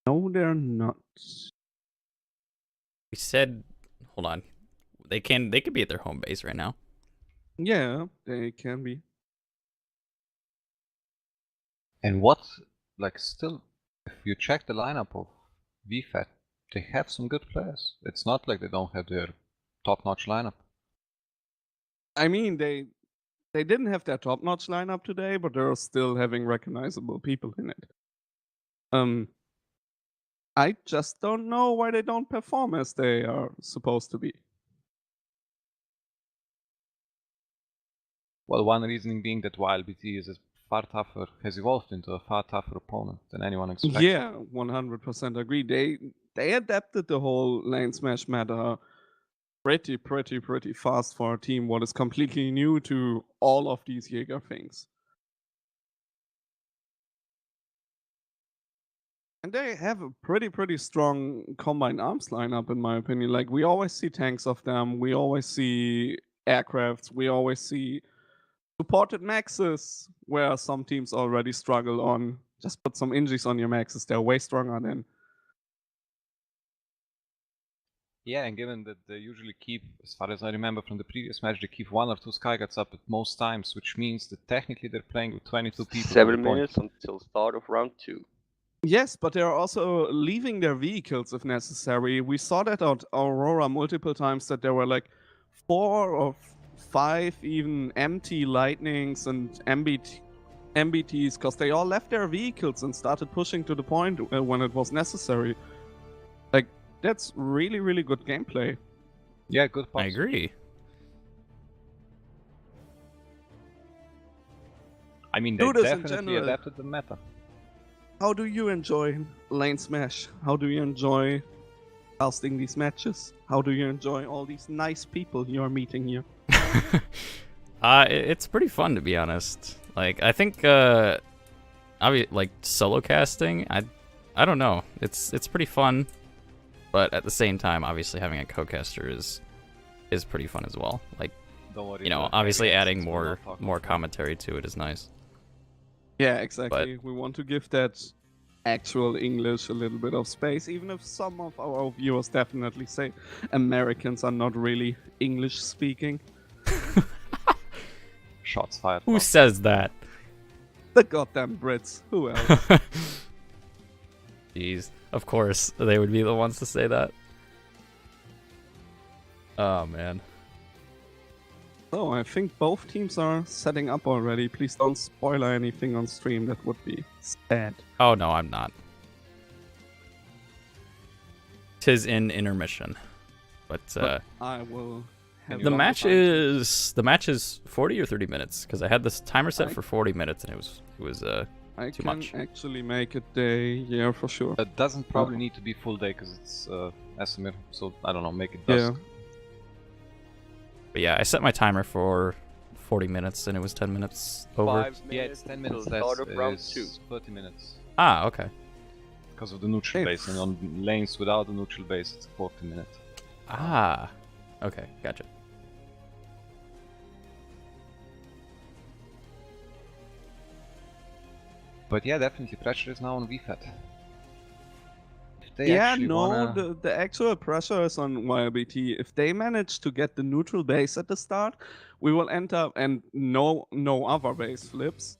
No, they're not. We said, hold on, they could be at their home base right now. Yeah, they can be. And what, like, still, if you check the lineup of WFAT, they have some good players. It's not like they don't have their top-notch lineup. I mean, they didn't have their top-notch lineup today, but they're still having recognizable people in it. I just don't know why they don't perform as they are supposed to be. Well, one reasoning being that YLBT is has evolved into a far tougher opponent than anyone expected. Yeah, 100% agree. They adapted the whole Lanesmash meta pretty fast for a team what is completely new to all of these Jaeger things. And they have a pretty strong combined arms lineup, in my opinion. Like, we always see tanks of them, we always see aircrafts, we always see supported maxes, where some teams already struggle on. Just put some Ingis on your maxes, they're way stronger than. Yeah, and given that they usually keep, as far as I remember from the previous match, they keep 1 or 2 Skyguards up at most times, which means that technically they're playing with 22 people. 7 at the point. minutes until start of round 2. Yes, but they're also leaving their vehicles if necessary. We saw that at Aurora multiple times, that there were like 4 or 5 even empty Lightnings and MBTs, because they all left their vehicles and started pushing to the point when it was necessary. Like, that's really good gameplay. Yeah, good I pops. agree. I mean, they Do this in definitely general. adapted the meta. How do you enjoy Lanesmash? How do you enjoy casting these matches? How do you enjoy all these nice people you're meeting here? It's pretty fun, to be honest. Like, I think like solo casting, I don't know. It's pretty fun, but at the same time, obviously having a co-caster is pretty fun as well. Like, Don't worry. you know, the obviously heavy adding accents will not talk more about it. commentary to it is nice. Yeah, exactly. We want to give that actual English, a little bit of space, even if some of our viewers definitely say Americans are not really English speaking. Shots fired. Who from- says that? The goddamn Brits. Who else? Jeez. Of course, they would be the ones to say that. Oh, man. Oh, I think both teams are setting up already. Please don't spoiler anything on stream. That would be sad. Oh, no, I'm not. 'Tis in intermission. But, I will have the longer match time to- is 40 or 30 minutes because I had this timer set for 40 minutes and it was I too can much. actually make a day, yeah, for sure. It doesn't probably need to be full day because it's Esmir, so I don't know, make it dusk. Yeah. But yeah, I set my timer for 40 minutes and it was 10 minutes over. 5 Yeah, it's minutes 10 till minutes start less. of round It's 2. 30 minutes Ah, okay. because of the neutral Hey. base, and on lanes without the neutral base, it's 40 minutes. Ah, okay, gotcha. But yeah, definitely pressure is now on VFAT. If they Yeah, actually no, wanna... the actual pressure is on YLBT. If they manage to get the neutral base at the start, we will end up, and no other base flips,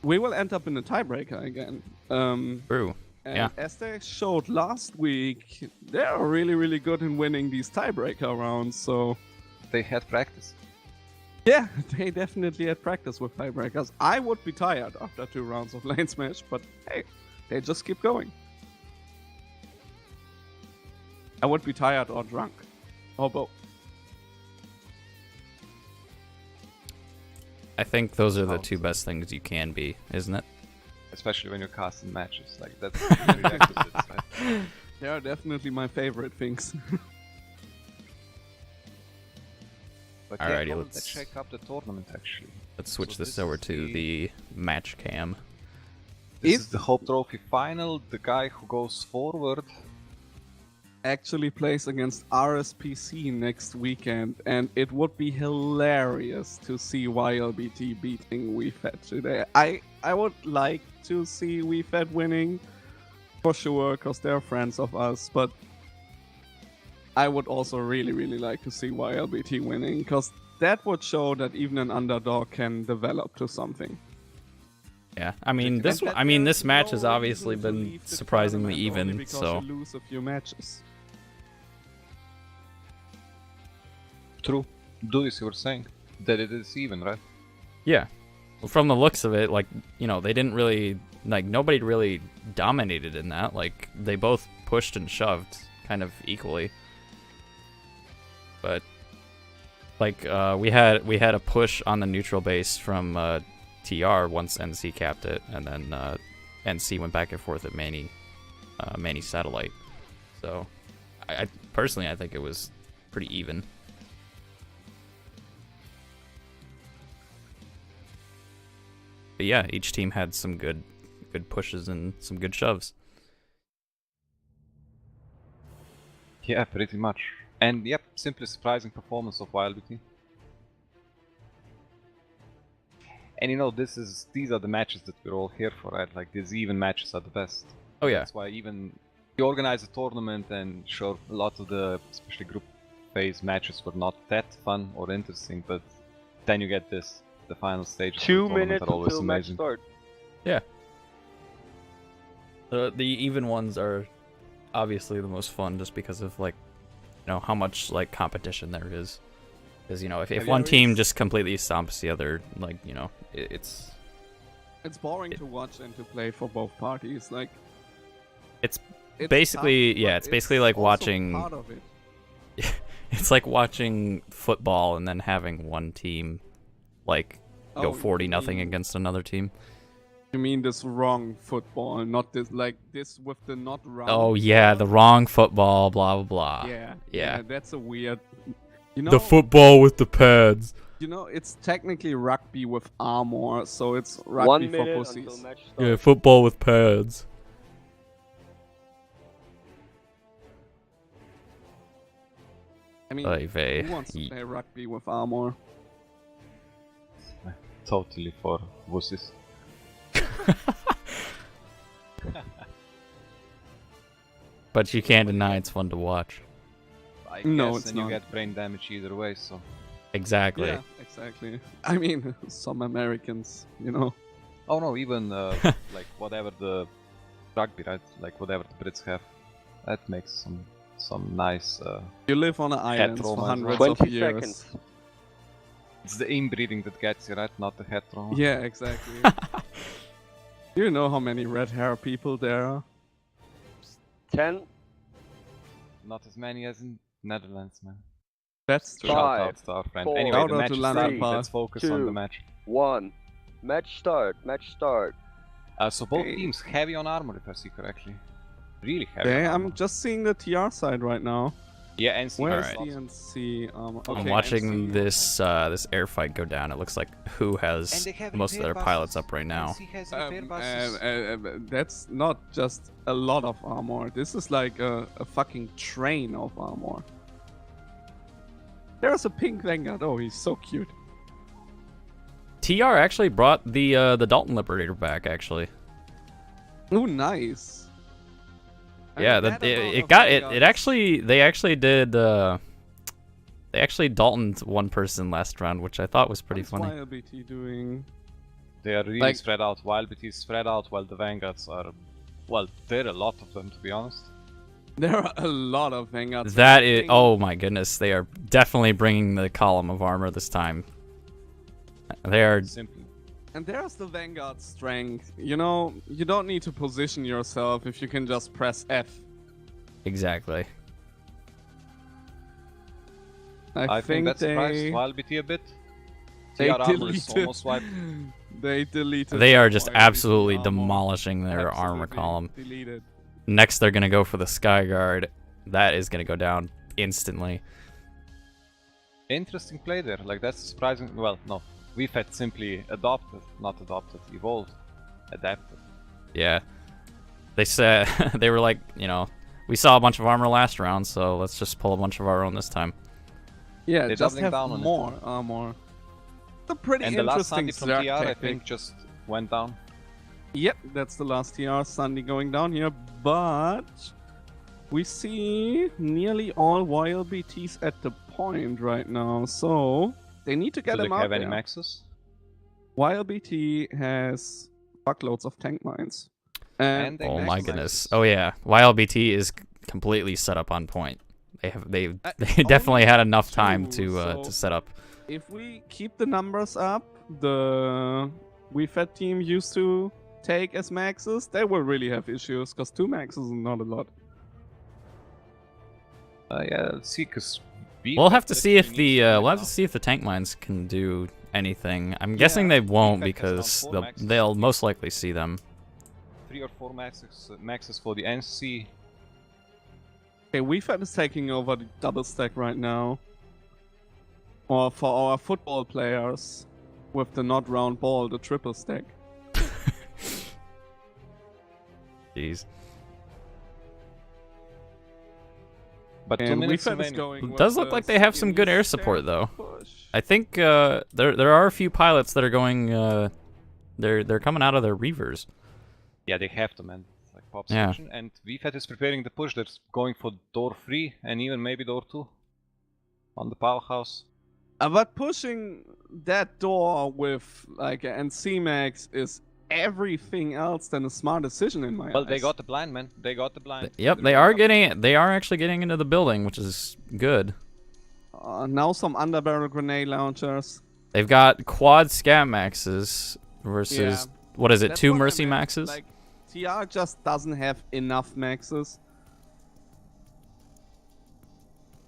we will end up in a tiebreaker again. True. And Yeah. as they showed last week, they are really, really good in winning these tiebreaker rounds. So They had practice. yeah, they definitely had practice with tiebreakers. I would be tired after 2 rounds of Lanesmash, but hey, they just keep going. I would be tired or drunk, or both. I think those are the Oh, two so- best things you can be, isn't it? Especially when you're casting matches. Like, that's prerequisites, right? They are definitely my favorite things. But Alrighty, yeah, let's- let's check up the tournament actually. Let's switch So this this over is to the match cam. This If- is the Hope Trophy final. The guy who goes forward. Actually plays against RSPC next weekend, and it would be hilarious to see YLBT beating WFAT today. I would like to see WFAT winning, for sure, because they're friends of us, but I would also really, really like to see YLBT winning, because that would show that even an underdog can develop to something. Yeah, I mean this. And that I mean there's this match no has obviously reason to been leave the surprisingly tournament only even. because So you lose a few matches. True. Duis, you were saying that it is even, right? yeah, well, from the looks of it, like they didn't really nobody really dominated in that. Like they both pushed and shoved kind of equally. But like we had a push on the neutral base from TR once NC capped it, and then NC went back and forth at Manny Satellite. So I personally I think it was pretty even. But yeah, each team had some good pushes and some good shoves. Yeah, pretty much. And yep, simply surprising performance of YLBT. And these are the matches that we're all here for, right? Like these even matches are the best. Oh yeah. That's why even you organize a tournament, and sure, a lot of the especially group phase matches were not that fun or interesting, but then you get this, the final stage. 2 minutes until match start. Yeah. The even ones are obviously the most fun just because of how much competition there is. Because if Yeah, one there team is- just completely stomps the other, it's It's boring to watch and to play for both parties. Like It's it's basically- tough, yeah, but it's basically like also watching- part of it. it's like watching football and then having one team go Oh, 40-0 you mean- against another team. You mean this wrong football, not this this with the not round. Oh yeah, the wrong football, blah blah blah. Yeah, Yeah. that's a weird. You know, The football with the pads. it's technically rugby with armor, so it's 1 rugby for minute pussies. until match Yeah, starts. football with pads. I mean, Oy vey. who wants to Ye- play rugby with armor? Totally for wusses. But you can't deny it's fun to watch. I No, guess, it's and you not. get brain damage either way, so. Exactly. Yeah, exactly. I mean, some Americans, you know. Oh no, even like whatever the rugby, right? Like whatever the Brits have, that makes some nice. You live on an island for trauma as well. hundreds of 20 years. seconds. It's the inbreeding that gets you, right? Not the head trauma. Yeah, exactly. Do you know how many red hair people there are? 10, Not as many as in Netherlands, man. That's true. Five, Shout out to our friend. 4, Anyway, Shout the out match to is London starting. Pass. Let's focus on the 2, match. 1. Match start. Match start. So both Okay. teams heavy on armor, if I see correctly. Really heavy. Okay, on armor. I'm just seeing the TR side right now. Yeah, and Where's Alright. the NC? I'm Okay, watching NC. this air fight go down. It looks like who has most of their pilots up right now. That's not just a lot of armor. This is like a fucking train of armor. There's a pink Vanguard. Oh, he's so cute. TR actually brought the Dalton Liberator back. Actually, Oh, nice. I yeah, mean, that that amount it of got it. Vanguards- It actually they actually did. They actually Daltoned one person last round, which I thought was pretty What's funny. YLBT doing? They are really Like- spread out. YLBT is spread out while the Vanguards are. Well, there are a lot of them, to be honest. There are a lot of Vanguards. That is, oh my goodness, they are definitely bringing the column of armor this time. They are, Simply. And there's the Vanguard strength. You know, you don't need to position yourself if you can just press F. exactly. I think that surprised they YLBT a bit. they TR armor is deleted. almost wiped. They deleted. They are the just YLBT absolutely armor. demolishing their armor Absolutely column. Deleted. Next, they're gonna go for the Sky Guard. That is gonna go down instantly. Interesting play there. Like, that's surprising. Well, no. WFAT simply evolved, adapted. Yeah. They said, they were like, you know, we saw a bunch of armor last round, so let's just pull a bunch of our own this time. Yeah, They're just doubling have down on it. more armor. It's a pretty And the last interesting Sunday from Zerg TR, I tactic. think, just went down. Yep, that's the last TR Sunday going down here, but we see nearly all YLBTs at the point right now, so they need to get Do they them out have any there. maxes? YLBT has fuckloads of tank mines. And they Oh max my maxes. goodness. Oh yeah, YLBT is completely set up on point. They Uh, definitely had only enough time two, to so- set up. If we keep the numbers up, the WFAT team used to take as maxes, they will really have issues, because 2 maxes is not a lot. Yeah, let's see, because We'll have to see if the tank mines can do anything. I'm guessing Yeah, they won't VFAT has down because 4 they'll maxes. they'll most likely see them. 3 or 4 maxes for the NC. Okay, WFAT is taking over the double stack right now. Or for our football players, with the not round ball, the triple stack. Jeez. But 2 And minutes WFAT is remaining. going It with does look the like they have some good air skinny support stack though. push. I think there are a few pilots that are going. They're coming out of their reavers. Yeah, they have to, man. It's like pop Yeah. solution. And VFAT is preparing the push. They're going for door 3 and even maybe door 2 on the powerhouse. But pushing that door with like an NC max is everything else than a smart decision in my Well, eyes. they got the blind, man. They got the blind. Yep, they are getting. They are actually getting into the building, which is good. Now some underbarrel grenade launchers. They've got quad scat maxes versus Yeah. what is it? That's 2 what I mercy meant. maxes. Like, TR just doesn't have enough maxes.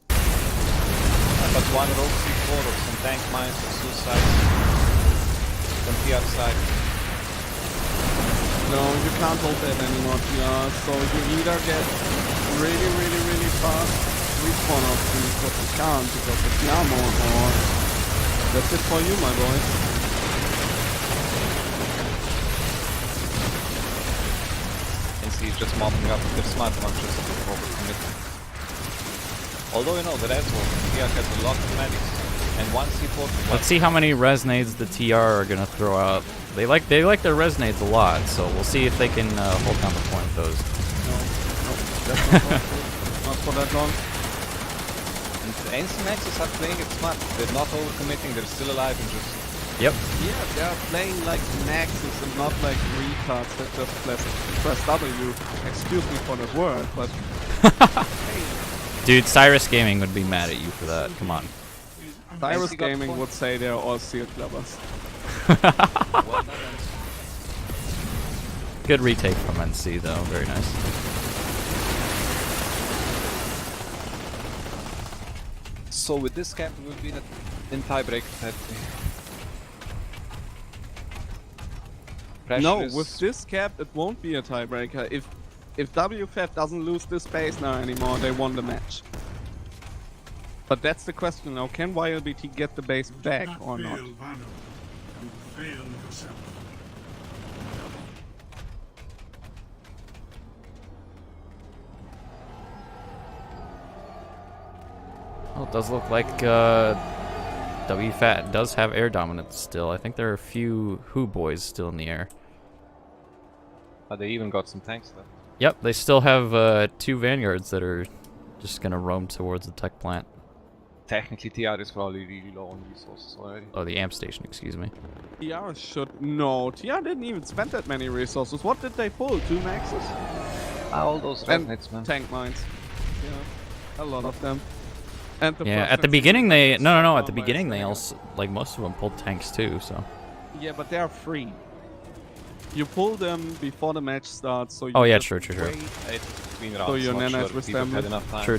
But one rogue C4 or some tank mines or suicides from TR side. No, you can't hold that anymore, TR. So you either get really fast respawn options, but you can't because of the armor, or that's it for you, my boy. And see, just mopping up their smart one just to overcommit. Although, you know, the rest one, TR has a lot of medics. And one C4. Let's see how many resnades the TR are gonna throw out. They like their resnades a lot, so we'll see if they can hold down the point with those. No. That's not possible. Not for that long. And the NC Maxes are playing it smart. They're not overcommitting, they're still alive and just... Yep. Yeah, they are playing like Maxes and not like retards that just press W. Excuse me for the word, but... Dude, Cyrus Gaming would be mad at you for that. Come on. Cyrus NC got Gaming fun. would say they're all seal clubbers. Well done, NC. Good retake from NC though. Very nice. So with this cap, we will be in tiebreak technically. No, Pressure is- with this cap, it won't be a tiebreaker. If WFAT doesn't lose this base now anymore, they won the match. But that's the question now, can YLBT get the base back or not? fail Vano. You fail yourself. Well, it does look like WFAT does have air dominance still. I think there are a few Who boys still in the air. They even got some tanks left. Yep, they still have 2 Vanguards that are just gonna roam towards the tech plant. Technically, TR is probably really low on resources already. Oh, the amp station, excuse me. TR should... No, TR didn't even spend that many resources. What did they pull? 2 maxes? All those And resonates, man. tank mines. Yeah, a lot of them. And the Yeah, first at the and beginning second they... maxes No, are at the by beginning they Slayer. also... Like, most of them pulled tanks too, so... Yeah, but they are free. You pull them before the match starts, so you Oh, yeah, just true. wait. Between So rounds, your not nanite sure with people them. had enough time. True.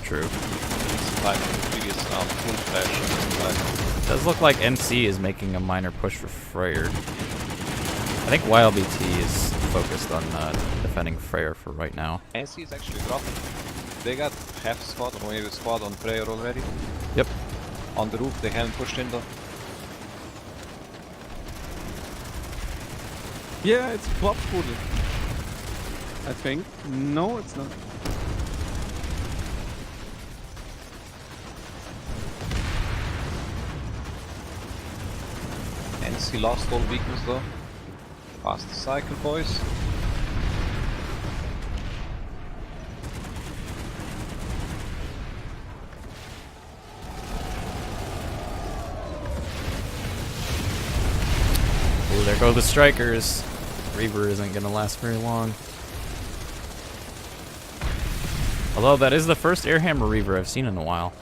Like in the previous round, full flash. Does look like NC is making a minor push for Freyr. I think YLBT is focused on defending Freyr for right now. NC is actually dropping. They got half squad or maybe a squad on prayer already. Yep. On the roof, they haven't pushed in though. Yeah, it's plot footed. I think. No, it's not. NC lost all weakness though. Fast cycle, boys. Oh, there go the strikers. Reaver isn't gonna last very long. Although that is the first Airhammer Reaver I've seen in a while.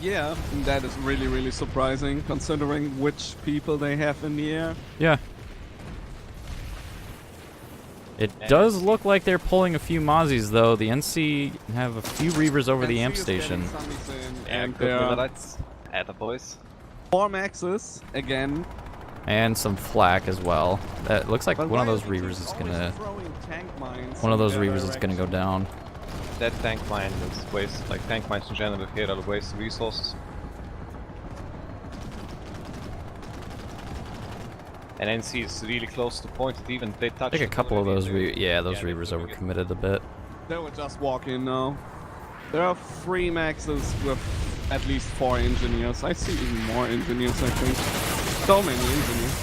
Yeah, that is really, really surprising considering which people they have in the air. Yeah. It does look like they're pulling a few Mozzies though. The NC have a few Reavers over the NC amp is getting station. Sunnies in, Yeah, and good there are lights. At the boys. 4 maxes again. And some flak as well. That looks like But one of those YLBT Reavers is always gonna... throwing tank mines One of in those their Reavers is gonna go direction. down. That tank mine is waste, like tank mines in general here are waste of resources. And NC is really close to point it even, they touch I think a it couple of already, those, they- yeah, those yeah, they're Reavers doing it. overcommitted a bit. They will just walk in now. There are 3 maxes with at least 4 engineers. I see even more engineers, I think. So many engineers.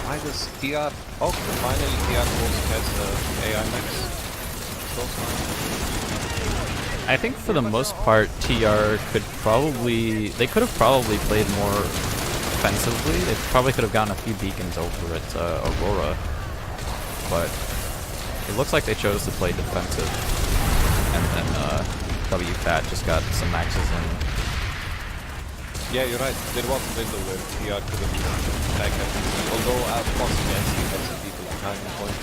Why does TR... Oh, finally TR also has the AI max. So far. I think for the most part, TR could probably... They could have probably played more offensively. They probably could have gotten a few beacons over at Aurora. But it looks like they chose to play defensive. And then WFAT just got some maxes in. Yeah, you're right. There was a window where TR could have used back at although possibly NC had some people behind the point.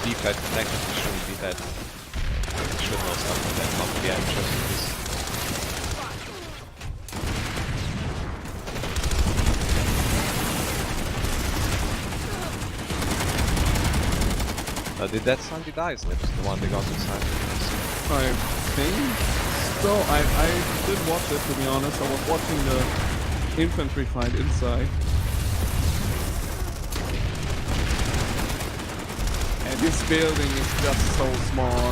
DFAT technically shouldn't be that. It should know something that not be anxious with this. Did that Sandy die slips, the one they got inside? I think so. I did watch it, to be honest. I was watching the infantry fight inside. And this building is just so small.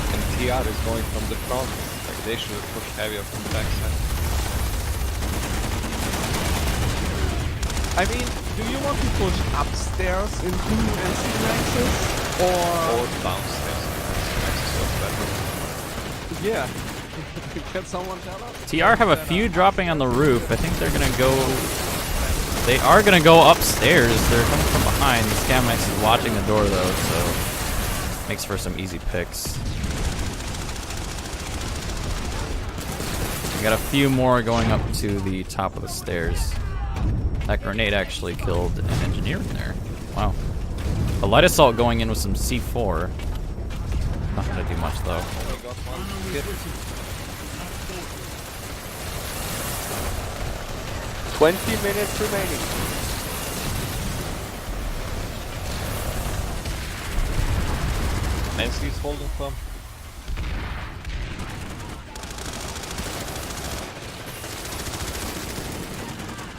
And TR is going from the front, like they should have pushed heavier from the backside. I mean, do you want to push upstairs into NC Maxes? Or downstairs. Maxis was better. Yeah. Can someone tell us? TR have a few dropping on the roof. I think they're gonna go. They are gonna go upstairs. They're coming from behind. Scamax is watching the door though, so makes for some easy picks. We got a few more going up to the top of the stairs. That grenade actually killed an engineer in there. Wow. A light assault going in with some C4. Not gonna do much though. Only got one hit. 20 minutes remaining. NC is holding firm.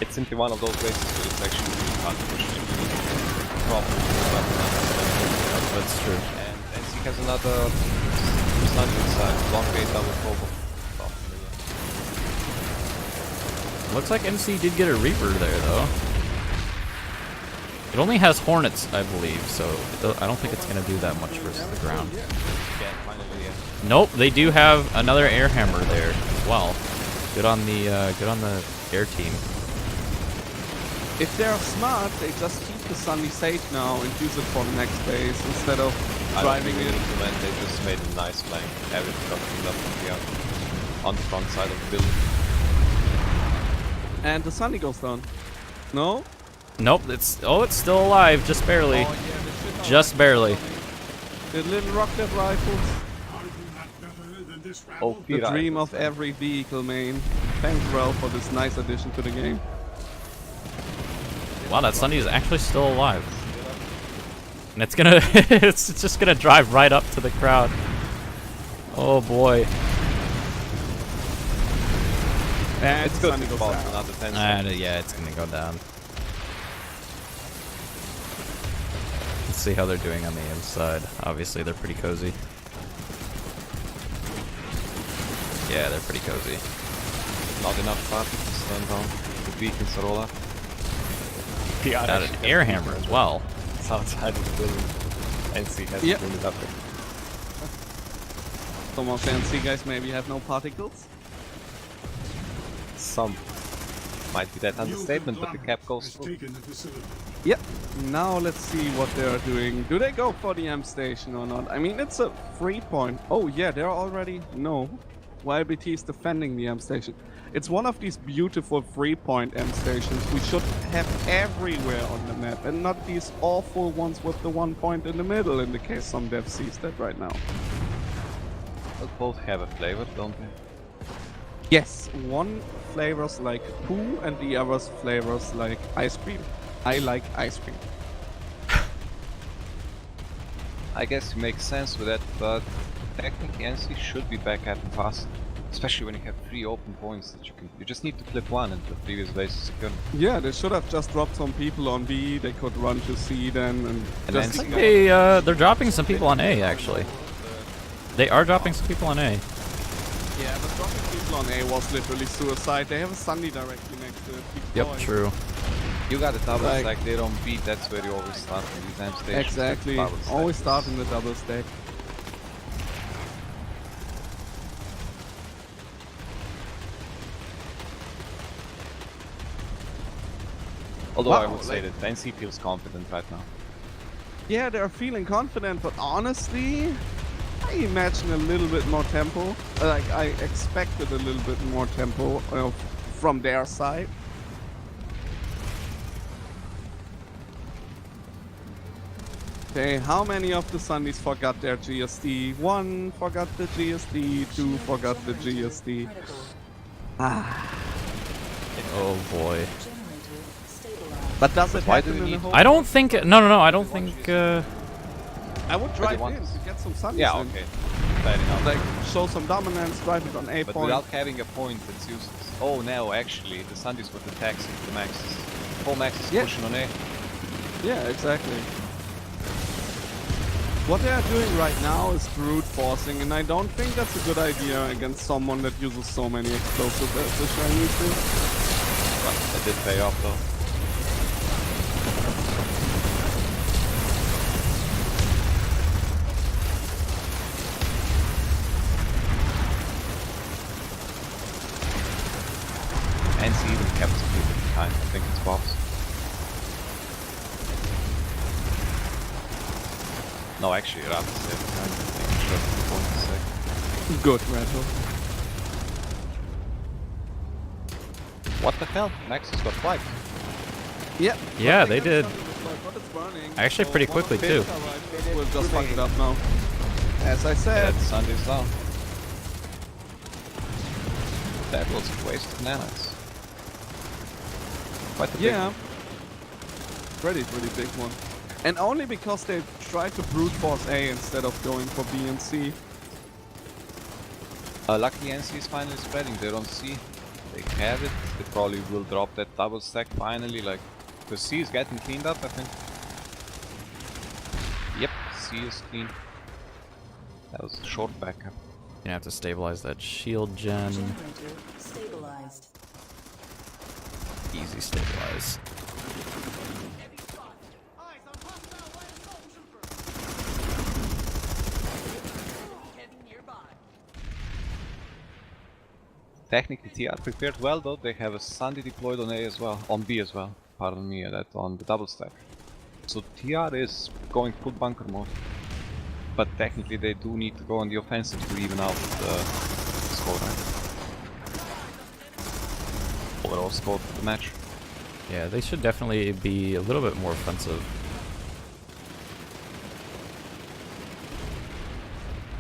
It's simply one of those races where it's actually really hard to push into the problem. That's true. And NC has another Sunny inside, long way double combo. Looks like NC did get a Reaper there though. It only has Hornets, I believe, so I don't think it's gonna do that much versus the ground. Yeah, finally, yeah. Nope, they do have another air hammer there as well. Good on the air team. If they're smart, they just keep the Sunny safe now and use it for the next base instead of driving in. And they just made a nice flank. Everything got cleaned up from here on the front side of the building. And the Sunny goes down. No? Nope, it's still alive, just barely. Oh, yeah, they should have Just barely. the little rocket rifles. Are you not better than this rabble? OP The dream rifles, of yeah. every vehicle main. Thanks, Ralph, for this nice addition to the game. Wow, that Sunny is actually still alive. And it's gonna it's just gonna drive right up to the crowd. Oh boy. And It's the good Sunny to goes fall down. another 10 And seconds. yeah, it's gonna go down. Let's see how they're doing on the inside. Obviously, they're pretty cozy. Yeah, they're pretty cozy. Not enough traffic to stand down. The beacons are all up. Got an air hammer as well. It's outside of the building. NC has Yep. cleaned it up. Some of the NC guys maybe have no particles. Some might be that understatement, but the cap goes has through. taken the facility. Yep. Now let's see what they're doing. Do they go for the M station or not? I mean, it's a 3 point. Oh yeah, they're already... No. YLBT is defending the M station. It's one of these beautiful 3-point M stations we should have everywhere on the map, and not these awful ones with the 1 point in the middle, in the case some dev sees that right now. But both have a flavor, don't they? Yes, one flavors like poo and the other's flavors like ice cream. I like ice cream. I guess it makes sense with that, but technically NC should be back at the fast. Especially when you have 3 open points that you just need to flip one and the previous base is secure. Yeah, they should have just dropped some people on B. They could run to C then and And just then They're dropping some people on A actually. They are dropping some people on A. Yeah, but dropping people on A was literally suicide. They have a Sunny directly next to it. Keep going. True. You got a double Like- stack, they don't beat, that's where you always start in these M stations. Exactly. Double stack Always is- start in the double stack. Although I Wow, would say like- that NC feels confident right now. Yeah, they're feeling confident, but honestly, I imagine a little bit more tempo. Like, I expected a little bit more tempo from their side. Okay, how many of the Sunnies forgot their GSD? 1 forgot the GSD, 2 forgot the GSD. Oh boy. But does it Why do happen we in the need- whole... I don't think. No. I don't think. I would drive want in this? to get some Sunnies Yeah, in. okay. Fair enough. Like, show some dominance, drive it on A But point. without having a point, it's useless. Oh, no, actually, the Sundays with the taxi, the Maxes. Whole Max is Yeah. pushing on A. Yeah, exactly. What they are doing right now is brute forcing, and I don't think that's a good idea against someone that uses so many explosives as the Chinese do. But it did pay off, though. No, actually, Rat is there behind me. Making sure the point is safe. Good, Rattle. What the hell? Nexus got wiped. Yeah. Yeah, but they got did. something with light, but it's burning. Actually, pretty one of quickly, the too. Pizza We'll just fuck it up now. As I said. Yeah, Sunday's down. That was a waste of nanas. Quite a big Yeah. Really big one. And only because they tried to brute force A instead of going for B and C. Luckily NC is finally spreading, they're on C. They have it, they probably will drop that double stack finally, like, because C is getting cleaned up, I think. Yep, C is clean. That was a short backup. Gonna have to stabilize that shield gen. Generator stabilized. Easy stabilize. Technically TR prepared well though, they have a Sunday deployed on A as well, on B as well, pardon me, that on the double stack. So TR is going full bunker mode. But technically they do need to go on the offensive to even out the score, right? Overall score of the match. Yeah, they should definitely be a little bit more offensive.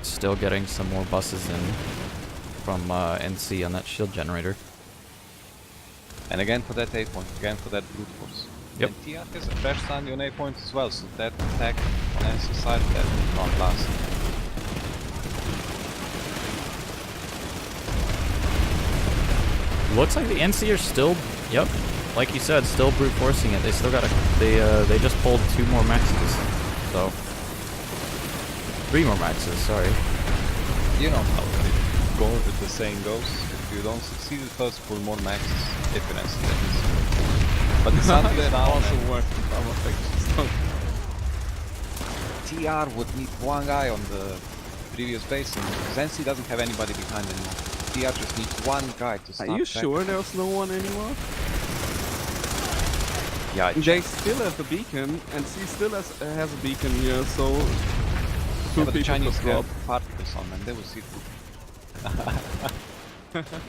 Still getting some more buses in from NC on that shield generator. And again for that A point, again for that brute force. Yep. And TR has a fresh Sunday on A point as well, so that attack on NC side, that will not last. Looks like the NC are still, yep, like you said, still brute forcing it. They still got they just pulled 2 more maxes, so 3 more maxes. Sorry. You know how it goes with the saying goes. If you don't succeed at first, pull more maxes. If it ends, that is. But the Sunday is down. Also worked with our pictures. TR would need one guy on the previous base, and Zensi doesn't have anybody behind anymore. TR just needs one guy to start. Are you back. sure there's no one anymore? Yeah, I They checked. still have the beacon, and C still has a beacon here, so Yeah, two but the people Chinese could drop. have particles on them, they will see through.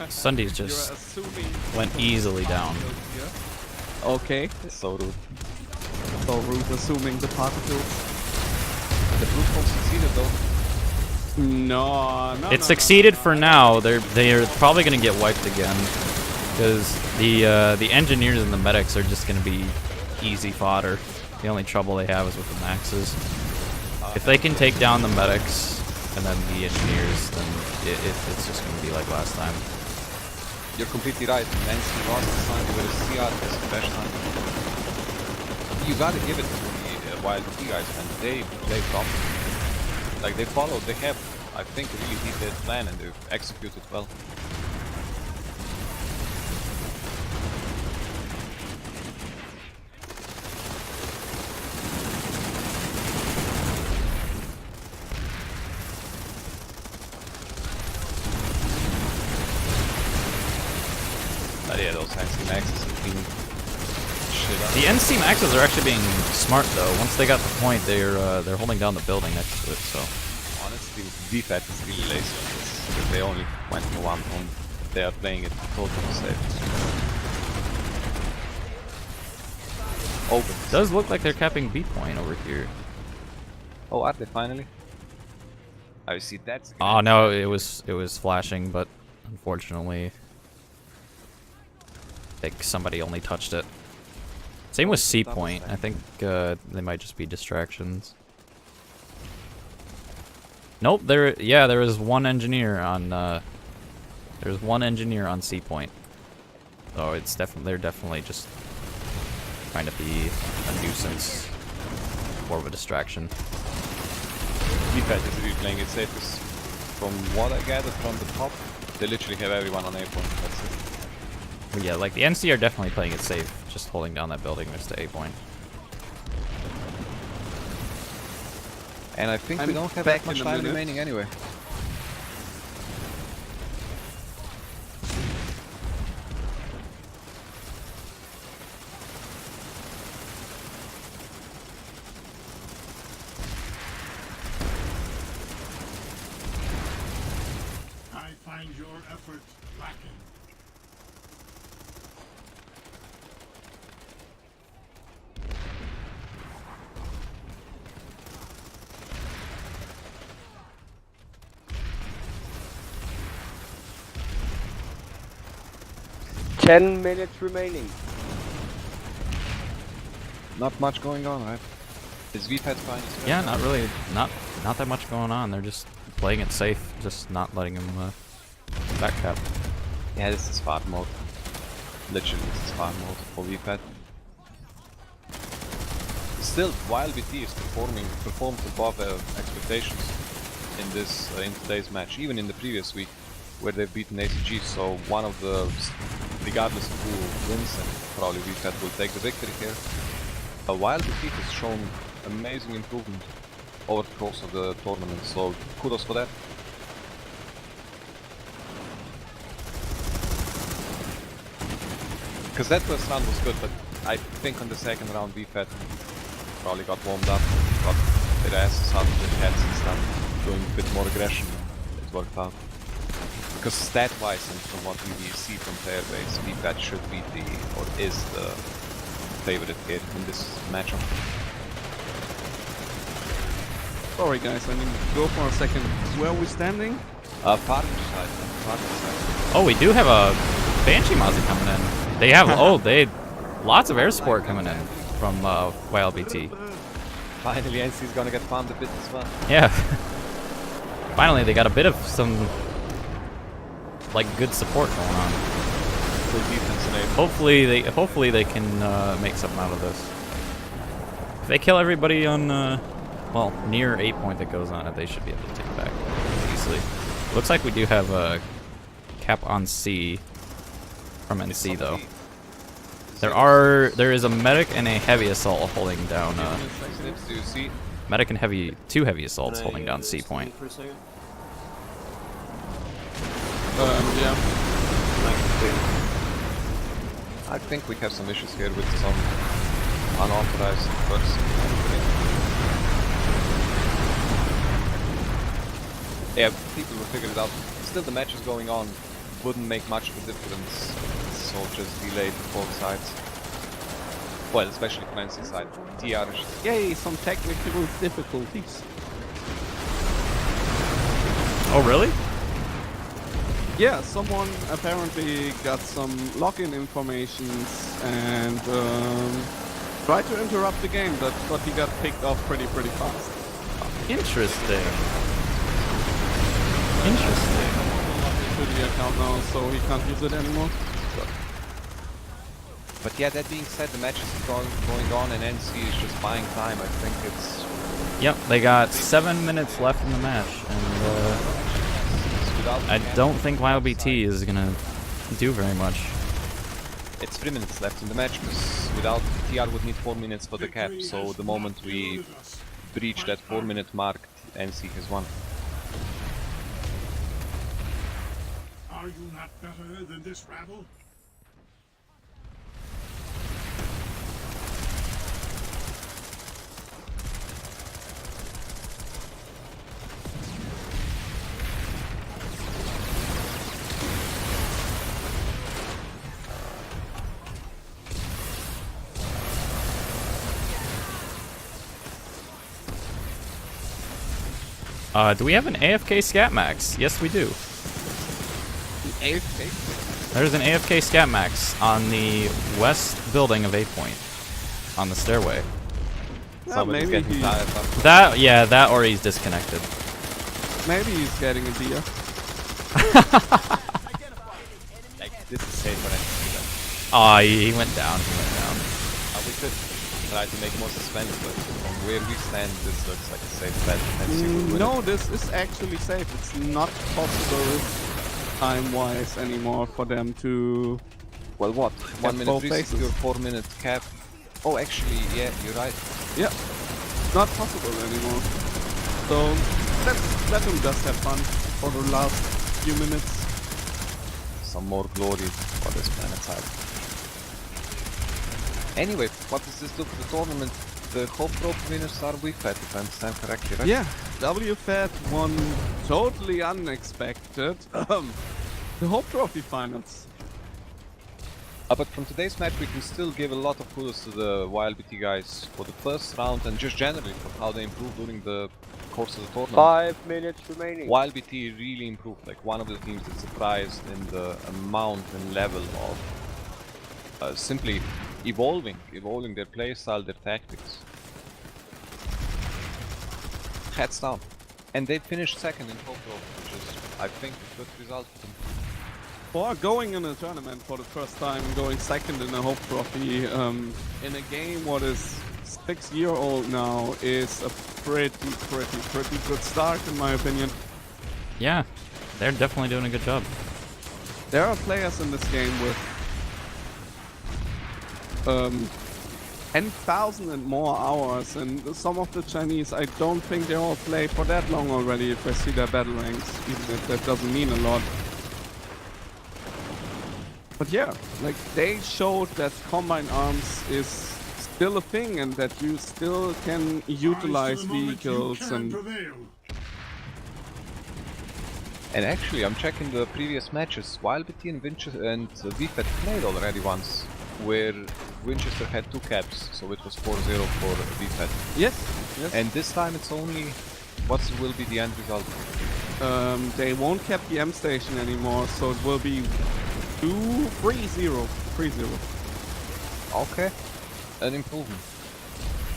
Sundays You're just assuming went easily down. Yeah. Okay, So rude. so rude assuming the particles. The brute force succeeded though. No, It succeeded for now. They're probably gonna get wiped again because the engineers and the medics are just gonna be easy fodder. The only trouble they have is with the maxes. If they can take down the medics and then the engineers, then it's just gonna be like last time. You're completely right. Nancy lost the sign with a CR is the best time. You gotta give it to the YLBT guys, man. They play properly. Like they followed, they have, I think, a really detailed plan and they've executed well. But yeah, those NC Maxes have been shit up. The NC maxes are actually being smart though. Once they got the point, they're holding down the building next to it. So Honestly, WFAT is really lazy on this, because they only went for 1 point. They are playing it totally safe. Oh, but it does look like they're capping B point over here. oh, are they finally? I see that's. Oh no, it was flashing, but unfortunately, I think somebody only touched it. Same with C point. I think they might just be distractions. Nope, there is one engineer on there's one engineer on C point. So it's they're definitely just trying to be a nuisance, more of a distraction. WFAT is really playing it safe. 'Cause from what I gathered from the top, they literally have everyone on A point. That's it. But yeah, like the NC are definitely playing it safe, just holding down that building next to A point. And I think we I'm don't have back that much in a time minute. remaining anyway. find your effort lacking. Ten minutes remaining. Not much going on, right? Is VFAT fine? Yeah, not really. Not that much going on. They're just playing it safe, just not letting him backcap. Yeah, this is fart mode. Literally, this is fart mode for VFAT. Still, YLBT is performed above expectations in this in today's match, even in the previous week, where they've beaten ACG. So one of the, regardless of who wins, and probably VFAT will take the victory here. YLBT has shown amazing improvement over the course of the tournament, so kudos for that. Because that first round was good, but I think on the second round VFAT probably got warmed up, got their asses out of their heads and stuff, showing a bit more aggression, and it worked out. Because stat-wise and from what we see from player base, VFAT should be or is the favorite here in this matchup. Sorry guys, I need to go for a second. Where are we standing? Partner side. Oh, we do have a Banshee Mozzie coming in. They have lots of air support coming in from YLBT. Finally, NC is gonna get farmed a bit as well. Yeah. Finally, they got a bit of some like good support going on. Full defense enabled. Hopefully they can make something out of this. If they kill everybody on well, near 8 point that goes on it, they should be able to take it back easily. Looks like we do have a cap on C from NC though. There is a medic and a heavy assault holding down Snips, do you see? medic and two heavy assaults holding down C point. Yeah. I think we have some issues here with some unauthorized bugs. Yeah, people will figure it out. Still, the match is going on. Wouldn't make much of a difference. Soldiers delayed both sides. Well, especially from NC side. TR is just... Yay, some technical difficulties. Oh really? Yeah, someone apparently got some login informations and tried to interrupt the game, but he got picked off pretty fast. Interesting. Interesting. To the account now, so he can't use it anymore. But yeah, that being said, the match is going on and NC is just buying time. I think it's... Yep, they got 7 minutes left in the match, and I don't think YLBT is gonna do very much. It's 3 minutes left in the match, because without TR would need 4 minutes for the cap, so the moment we breach that 4-minute mark, NC has won. Are you not better than this rabble? Do we have an AFK Scat Max? Yes, we do. AFK? There's an AFK Scat Max on the west building of 8 point, on the stairway. Somebody's maybe getting tired of That or he's disconnected. maybe he's getting a beer. Like, this is safe for NC then. Oh, he went down. We could try to make more suspense, but from where we stand, this looks like a safe bet. NC will win No, it. this is actually safe. It's not possible time-wise anymore for them to... Well, what? 1 minute both resecure, places. 4-minute cap. Oh, actually, yeah, you're right. Yeah, not possible anymore. So let's let them just have fun for the last few minutes. Some more glory for this planet side. Anyway, what does this do for the tournament? the Hope Trophy winners are WFAT, if I understand correctly, right? Yeah, WFAT won totally unexpected the Hope Trophy finals. But from today's match, we can still give a lot of kudos to the YLBT guys for the first round and just generally for how they improved during the course of the tournament. 5 minutes remaining. YLBT really improved, like one of the teams that surprised in the amount and level of simply evolving their playstyle, their tactics. Heads down. And they finished second in Hope Trophy, which is, I think, a good result for them. For going in a tournament for the first time, going second in a Hope Trophy in a game what is 6-year-old now is a pretty good start in my opinion. Yeah, they're definitely doing a good job. There are players in this game with 10,000 and more hours, and some of the Chinese, I don't think they all play for that long already if I see their battle ranks, even if that doesn't mean a lot. But yeah, like they showed that Combine Arms is still a thing and that you still can utilize vehicles and... And actually, I'm checking the previous matches. YLBT and WFAT played already once, where Winchester had 2 caps, so it was 4-0 for WFAT. Yes. And this time it's only... what will be the end result? They won't cap the M station anymore, so it will be 3-0. Okay. An improvement.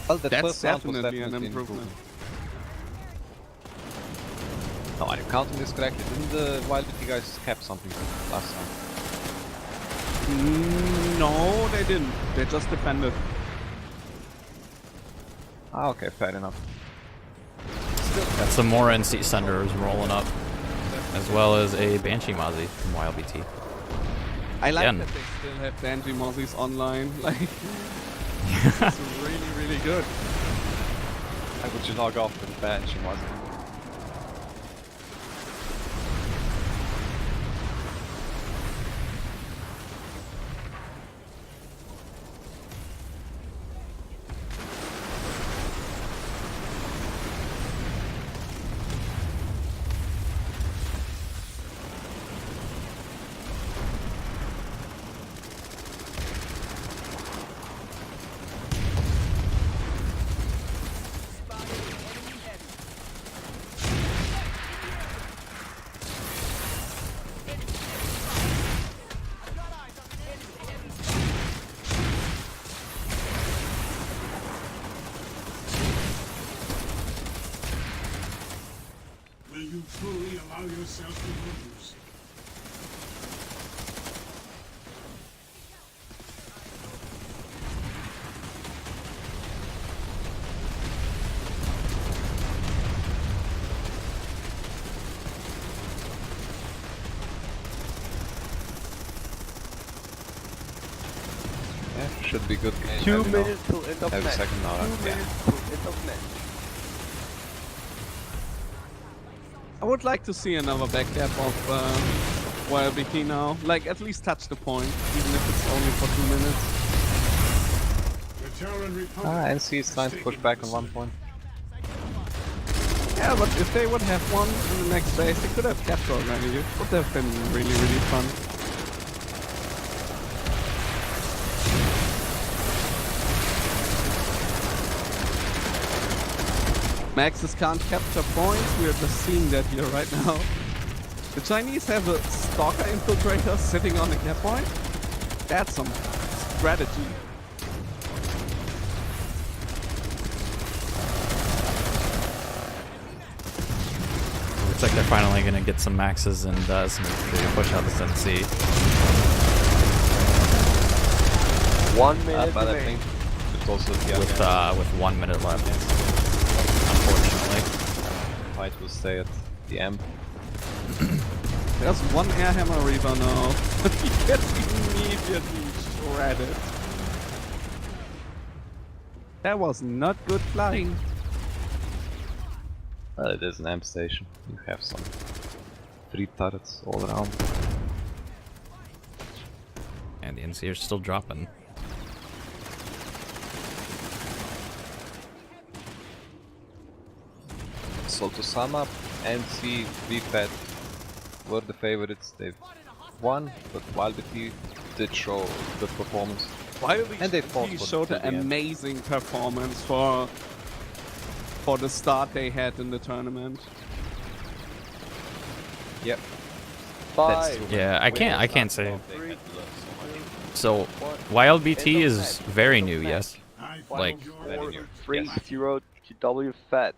Well, that That's first round was definitely an improvement. No, are you counting this correctly? Didn't the YLBT guys cap something last time? No, they didn't. They just defended. Ah, okay, fair enough. Got some more NC Senders rolling up, as well as a Banshee Mozzie from YLBT. I like Again. that they still have Banshee Mozzies online. Like, it's really good. How would you log off with Banshee Mozzie? Will you fully allow yourself to lose? Yeah, should be good game. 2 as you know. minutes till end of Every match. second now, 2 yeah. minutes till end of match. I would like to see another back cap of YLBT now. Like, at least touch the point, even if it's only for 2 minutes. The Terran Republic NC is trying to push back on 1 point. Yeah, but if they would have one in the next phase, they could have kept already. It would have been really fun. Maxes can't capture points, we are just seeing that here right now. The Chinese have a Stalker Infiltrator sitting on the cap point. That's some strategy. Looks like they're finally going to get some maxes and some push out this NC. 1 minute But I remaining. think it's also the With 1 minute left, unfortunately. fight will stay at the end. There's one Airhammer Reaver now. He gets immediately shredded. That was not good flying. Well, it is an amp station. You have some 3 turrets all around. And the NC are still dropping. So to sum up, NC, WFAT were the favorites. They've won, but YLBT did show good performance. And they fought He for showed till an the end. amazing performance for the start they had in the tournament. Yep. Five. Yeah, I can't say. So YLBT is very new, yes. I Like, followed your very order. new. 3-0 to WFAT.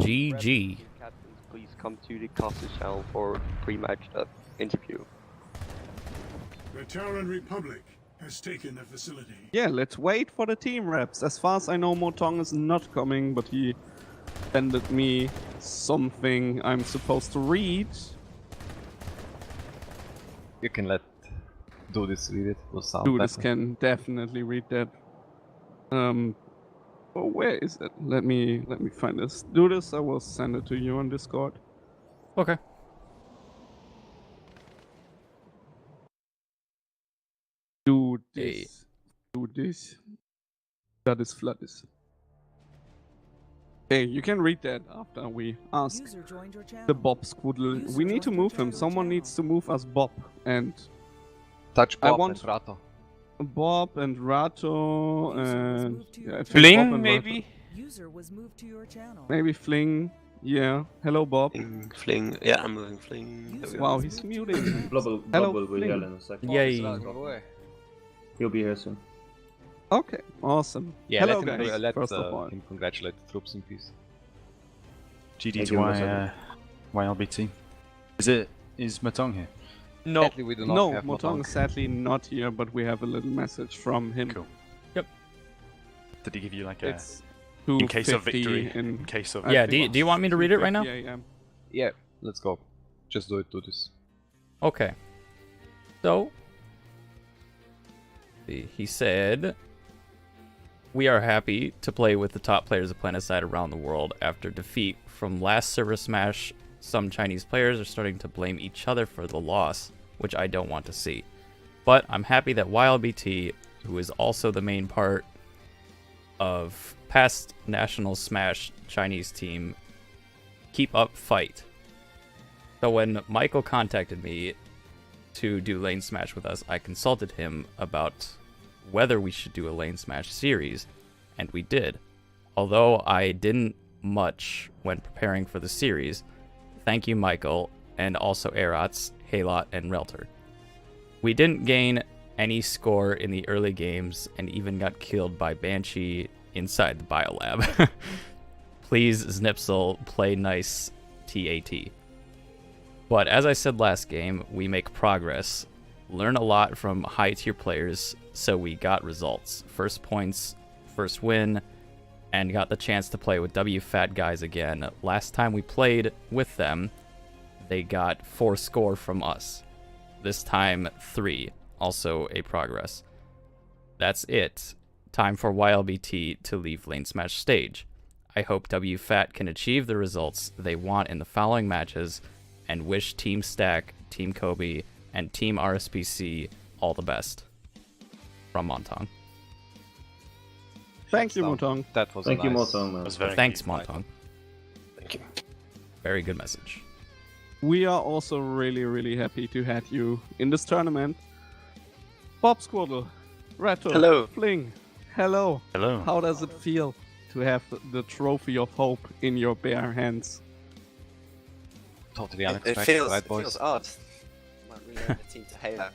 GG. Captains, please come to the caster channel for pre-match interview. The Terran Republic has taken the facility. Yeah, let's wait for the team reps. As far as I know, Motong is not coming, but he sent me something I'm supposed to read. You can let do this read it. Will sound Dude, this better. can definitely read that. Oh, where is it? Let me find this. Do this. I will send it to you on Discord. Okay. Do Hey. this. Do this. That is floodis. Hey, you can read that after we ask User joined your channel. the Bob Squoodle. User We need to joined your move him. channel. Someone needs to move us Bob. And Touch I Bob want- and Rato. Bob and Rato User was and moved to your yeah, I think channel. Bob Fling, and maybe? Rato. User was moved to your channel. Maybe Fling. Yeah. Hello, Bob. Fling. Yeah, I'm moving Fling. There we Wow, go. he's muted. Bubble Hello, will be Fling. here in a second. Yay. He'll be here soon. Okay, awesome. Yeah, Hello, let him, guys. let First of all, him congratulate the troops in peace. Hey, GD give to us a- YLBT. Is Matong here? No. Sadly, we do not no, have Motong Motong. is sadly not here, but we have a little message from him. Cool. Yep. Did he give you like a It's in case of 2:50 victory? In, In case of I Yeah, think do you want me to read it right now? 2:50 AM. Yeah, let's go. Just do it, do this. Okay. So, he said, "We are happy to play with the top players of Planetside around the world. After defeat from last server smash, some Chinese players are starting to blame each other for the loss, which I don't want to see. But I'm happy that YLBT, who is also the main part of past National Smash Chinese team, keep up fight." So when Michael contacted me to do Lane Smash with us, I consulted him about whether we should do a Lane Smash series, and we did. Although I didn't much when preparing for the series, thank you Michael, and also Erots, Halot, and Relter. We didn't gain any score in the early games, and even got killed by Banshee inside the biolab. Please, Znipsel, play nice TAT. But as I said last game, we make progress, learn a lot from high-tier players, so we got results. First points, first win, and got the chance to play with WFAT guys again. Last time we played with them, they got 4 score from us. This time, 3. Also a progress. That's it. Time for YLBT to leave Lane Smash stage. I hope WFAT can achieve the results they want in the following matches, and wish Team Stack, Team Kobe, and Team RSPC all the best. From Montong. Thank you, So, Motong. That was Thank you, nice. Motong, man. was very Thanks, good. Montong. Thank you. Very good message. We are also really, really happy to have you in this tournament. Bob Squirtle, Rato, Hello. Fling, hello. Hello. How does it feel to have the trophy of hope in your bare hands? Totally It unexpected, feels, right, it boys? feels odd. Like renamed the team to Halo.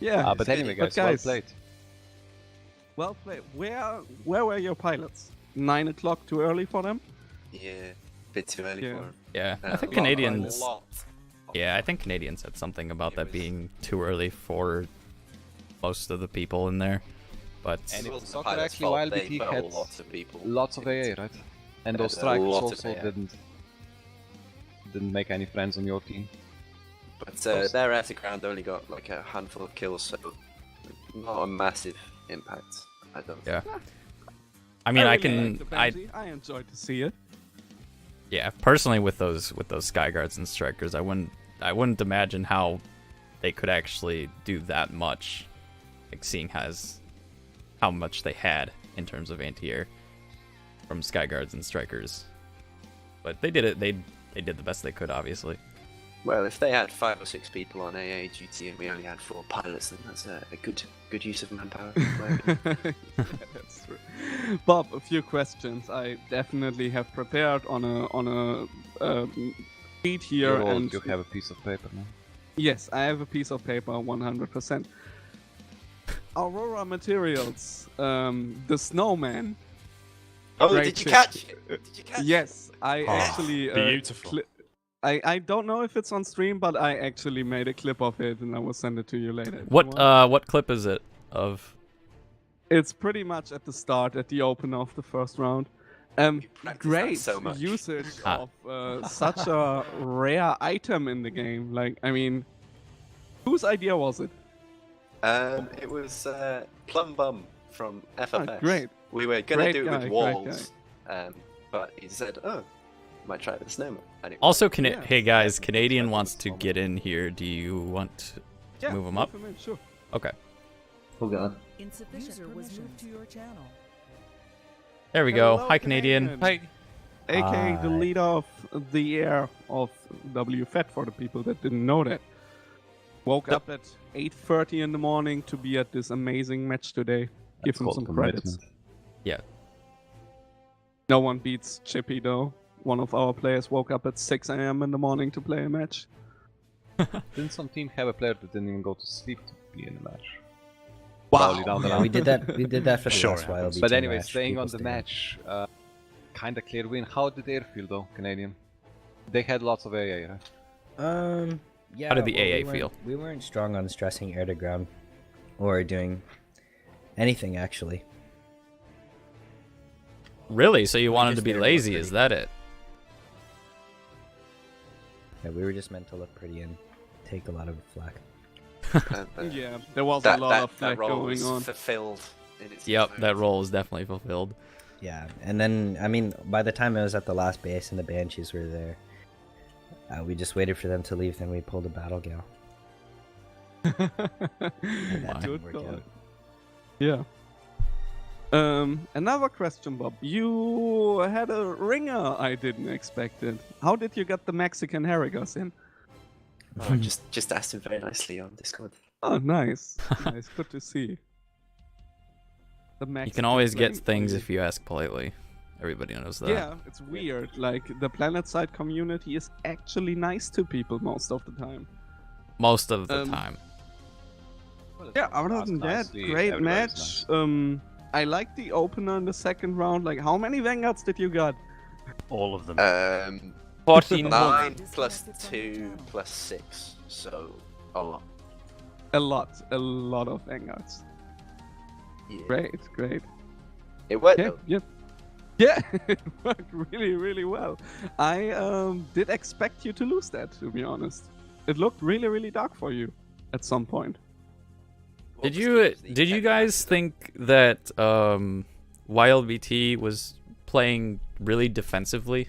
Yeah, But anyway, But guys, well guys- played. well played. Where were your pilots? 9 o'clock too early for them? Yeah, bit too early Yeah. for him. Yeah, I think A Canadians. lot. Yeah, I think Canadians said something about It that was- being too early for most of the people in there. But And it It was wasn't the not pilot's correctly, fault, YLBT they put had a lot of people. lots of AA, right? And those Had a strikers lot of also AA. didn't make any friends on your team. But their air to ground only got like a handful of kills, so not a massive impact. I don't. yeah, I mean, I can, I enjoyed to see it. yeah, personally with those Sky Guards and Strikers, I wouldn't imagine how they could actually do that much, like seeing how much they had. in terms of anti-air from Skyguards and Strikers. But they did it. They did the best they could, obviously. Well, if they had 5 or 6 people on AA duty and we only had 4 pilots, then that's a good use of manpower. Yeah, that's true. Bob, a few questions I definitely have prepared on a sheet here, and you have a piece of paper now. yes, I have a piece of paper, 100%. Aurora Materials, the snowman. Oh, Great did you ship. catch it? Did you catch Yes, I actually. beautiful. I don't know if it's on stream, but I actually made a clip of it, and I will send it to you later. if you What want. what clip is it of? It's pretty much at the start, at the opener of the first round. practiced that Great so much. usage Ah. of such a rare item in the game. Like, I mean, whose idea was it? It was Plum Bum from FFS. great. We were gonna Great do it guy, with great walls, but he said, "Oh, might try it with a snowman." And it Also, Yeah. hey guys, Definitely Canadian try to wants to solve it. get in here. Do you want to move him up? move in, sure. Okay, Oh god. Insufficient User was permissions. moved to your channel. there we go. Hello, Hi, Canadian. Hi. AKA the Hi. leader of the air of WFAT, for the people that didn't know that. Woke Yep. up at 8:30 in the morning to be at this amazing match today. Give That's him called some credits. commitment. Yeah. No one beats Chippy though. One of our players woke up at 6 a.m. in the morning to play a match. Didn't some team have a player that didn't even go to sleep to be in the match? Wow. Probably down the Yeah, round. we did that. We did that for the Sure last happens. YLBT But anyway, match. staying People on the stayed. match, kind of clear win. How did Air feel though, Canadian? They had lots of AA, right? Yeah. How did the well, AA we weren't- feel? We weren't strong on stressing air to ground, or doing anything actually. Really? So you wanted just to be did it lazy? for Is pretty. that it? Yeah, we were just meant to look pretty and take a lot of flack. Yeah, there was that, a lot that, of that flag role going was on. fulfilled. In its Yep, entirety. that role is definitely fulfilled. Yeah, and then I mean, by the time I was at the last base and the Banshees were there, we just waited for them to leave. Then we pulled a battle gal. That Wow. didn't Good work call. out. Yeah. Another question, Bob. You had a ringer I didn't expect it. How did you get the Mexican Harrigas in? Oh, just asked him very nicely on Discord. Oh, nice. Nice. Good to see. The You Mexican can always get playing for things you. if you ask politely. Everybody knows that. Yeah, it's weird. Like, the PlanetSide community is actually nice to people most of the time. Most of the Um, time. Yeah, other Asked than that, nicely, great everybody's match. I like the opener in the second round. Like, how many Vanguards did you got? All of them. 14 9 points. plus 2 plus 6, so a lot. A lot of Vanguards. Yeah. Great. It worked Okay, though. yep. Yeah, it worked really well. I did expect you to lose that, to be honest. It looked really dark for you at some point. Did you guys think that YLBT was playing really defensively?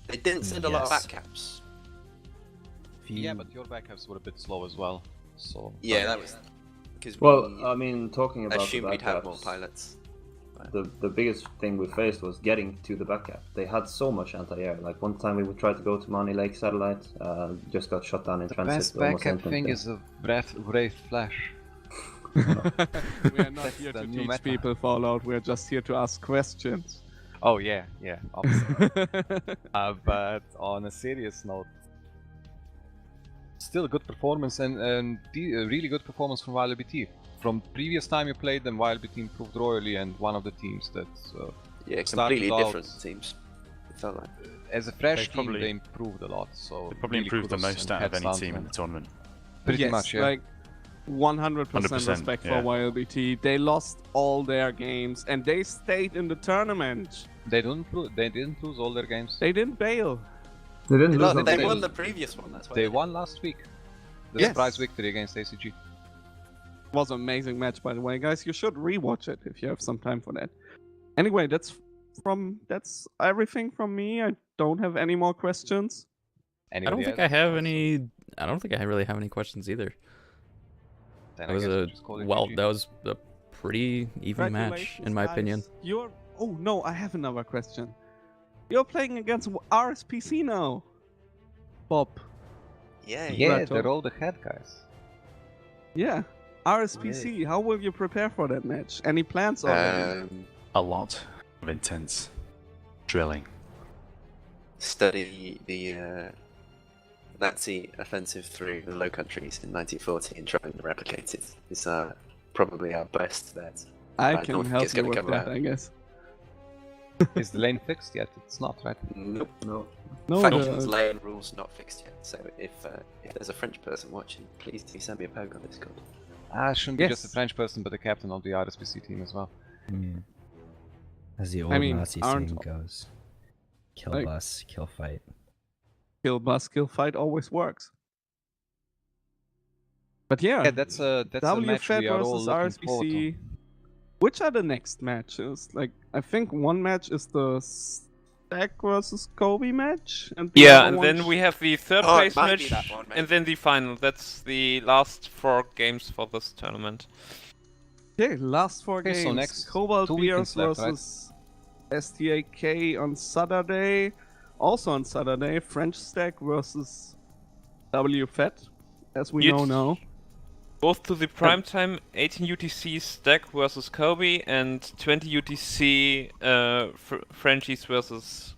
They didn't send a lot of Yes. backcaps. Yeah, but your backups were a bit slow as well. So Yeah, that was because Well, we I mean, talking about the assumed we'd have more backups, pilots. the biggest thing we faced was getting to the backup. They had so much anti-air. Like one time we would try to go to Money Lake satellite, just got shot down in the transit. best almost backup thing instantly. is a Wraith Flash. We are not That's here the to new teach meta. people Fallout. We're just here to ask questions. Oh yeah, obviously. But on a serious note, still a good performance and a really good performance from YLBT. From previous time you played them, YLBT improved royally and one of the teams that Yeah, started completely out- different teams. It felt like. as a fresh They team probably- they improved a lot. So They probably really improved the kudos most and out of hats any down team to in the them. tournament. Pretty Yes, much, yeah. like 100% 100%, respect yeah. for YLBT. They lost all their games and they stayed in the tournament. They didn't lose all their games. They didn't bail. They didn't They, lose lo- on they stage. won the previous one. That's why They won last week. The Yes. surprise victory against ACG. Was an amazing match, by the way, guys. You should rewatch it if you have some time for that. Anyway, that's everything from me. I don't have any more questions. I don't think I have any. I don't think I really have any questions either. That was a that was a pretty even match, in my opinion. You're. Oh no, I have another question. You're playing against RSPC now, Bob. Yeah, Yeah, Rato. they're all the head guys. Yeah, RSPC. How will you prepare for that match? Any plans already? A lot of intense drilling. Study the Nazi offensive through the Low Countries in 1940 and trying to replicate it is probably our best bet. I don't can think help it's you gonna with come that, out. I guess. Is the lane fixed yet? It's not, right? Nope. No. No, Factions the- lane rules not fixed yet. So if there's a French person watching, please do send me a poke on Discord. Shouldn't be just a Yes. French person, but the captain of the RSPC team as well. Yeah. As the old I mean, Nazi aren't- saying goes. Kill like- bus, kill fight. kill bus, kill fight always works. But yeah, Yeah, that's a match WFAT we are all versus looking forward to. RSPC. Which are the next matches? Like, I think one match is the Stack versus Kobe match, and the Yeah, other and one then we have the third Oh, place it might be match, that one, and maybe. then the final. That's the last 4 games for this tournament. Okay, last 4 Okay, games. so next Cobalt 2 Beers weekends left, right? versus STAK on Saturday. Also on Saturday, French Stack versus WFAT, as we know You'd- now. Both to the prime time 18 UTC Stack versus Kobe and 20 UTC Frenchies versus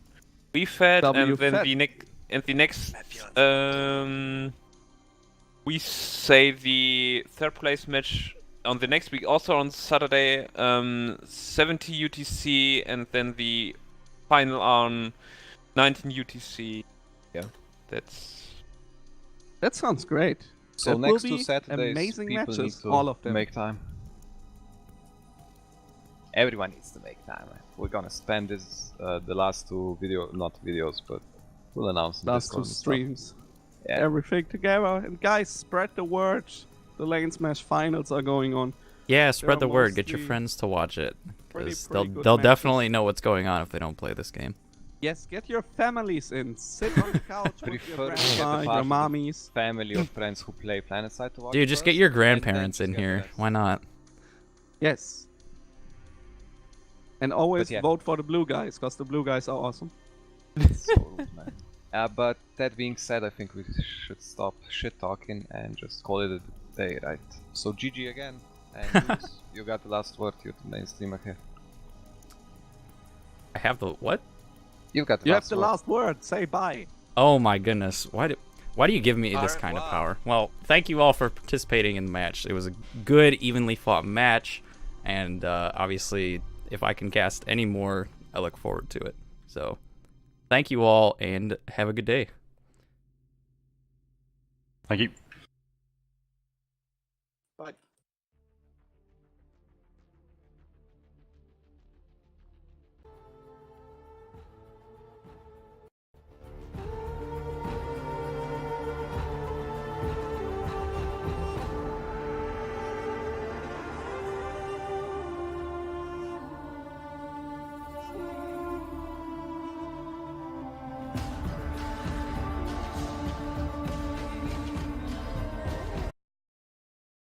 WFAT, and then the next we say the third place match on the next week, also on Saturday, 70 UTC, and then the final on 19 UTC. Yeah, That sounds great. So That will next 2 be Saturdays, amazing people matches, need to all of them. make time. Everyone needs to make time. We're gonna spend this the last 2 not videos, but we'll announce in Last Discord 2 and stuff. streams. Yeah. Everything together. And guys, spread the word. The Lanesmash finals are going on. Yeah, spread the are word. Get your mostly friends to watch it. pretty 'Cause they'll good they'll matches. definitely know what's going on if they don't play this game. Yes, get your families in. Sit on the couch with your Prefer to get the grandma, part your of the mommies. family or friends who play PlanetSide to watch. Dude, just get first, your and then grandparents in just get the here. rest. Why not? Yes. And always But yeah. vote for the blue guys, because the blue guys are awesome. So rude, man. But that being said, I think we should stop shit talking and just call it a day, right? So GG again, and Luis, you got the last word. You're the main streamer here. I have the what? You've got the You last have the word. last word. Say bye. Oh my goodness. Why do you give me this Alright, kind of wow. power? Well, thank you all for participating in the match. It was a good, evenly fought match, and obviously, if I can cast any more, I look forward to it. So, thank you all, and have a good day. Thank you.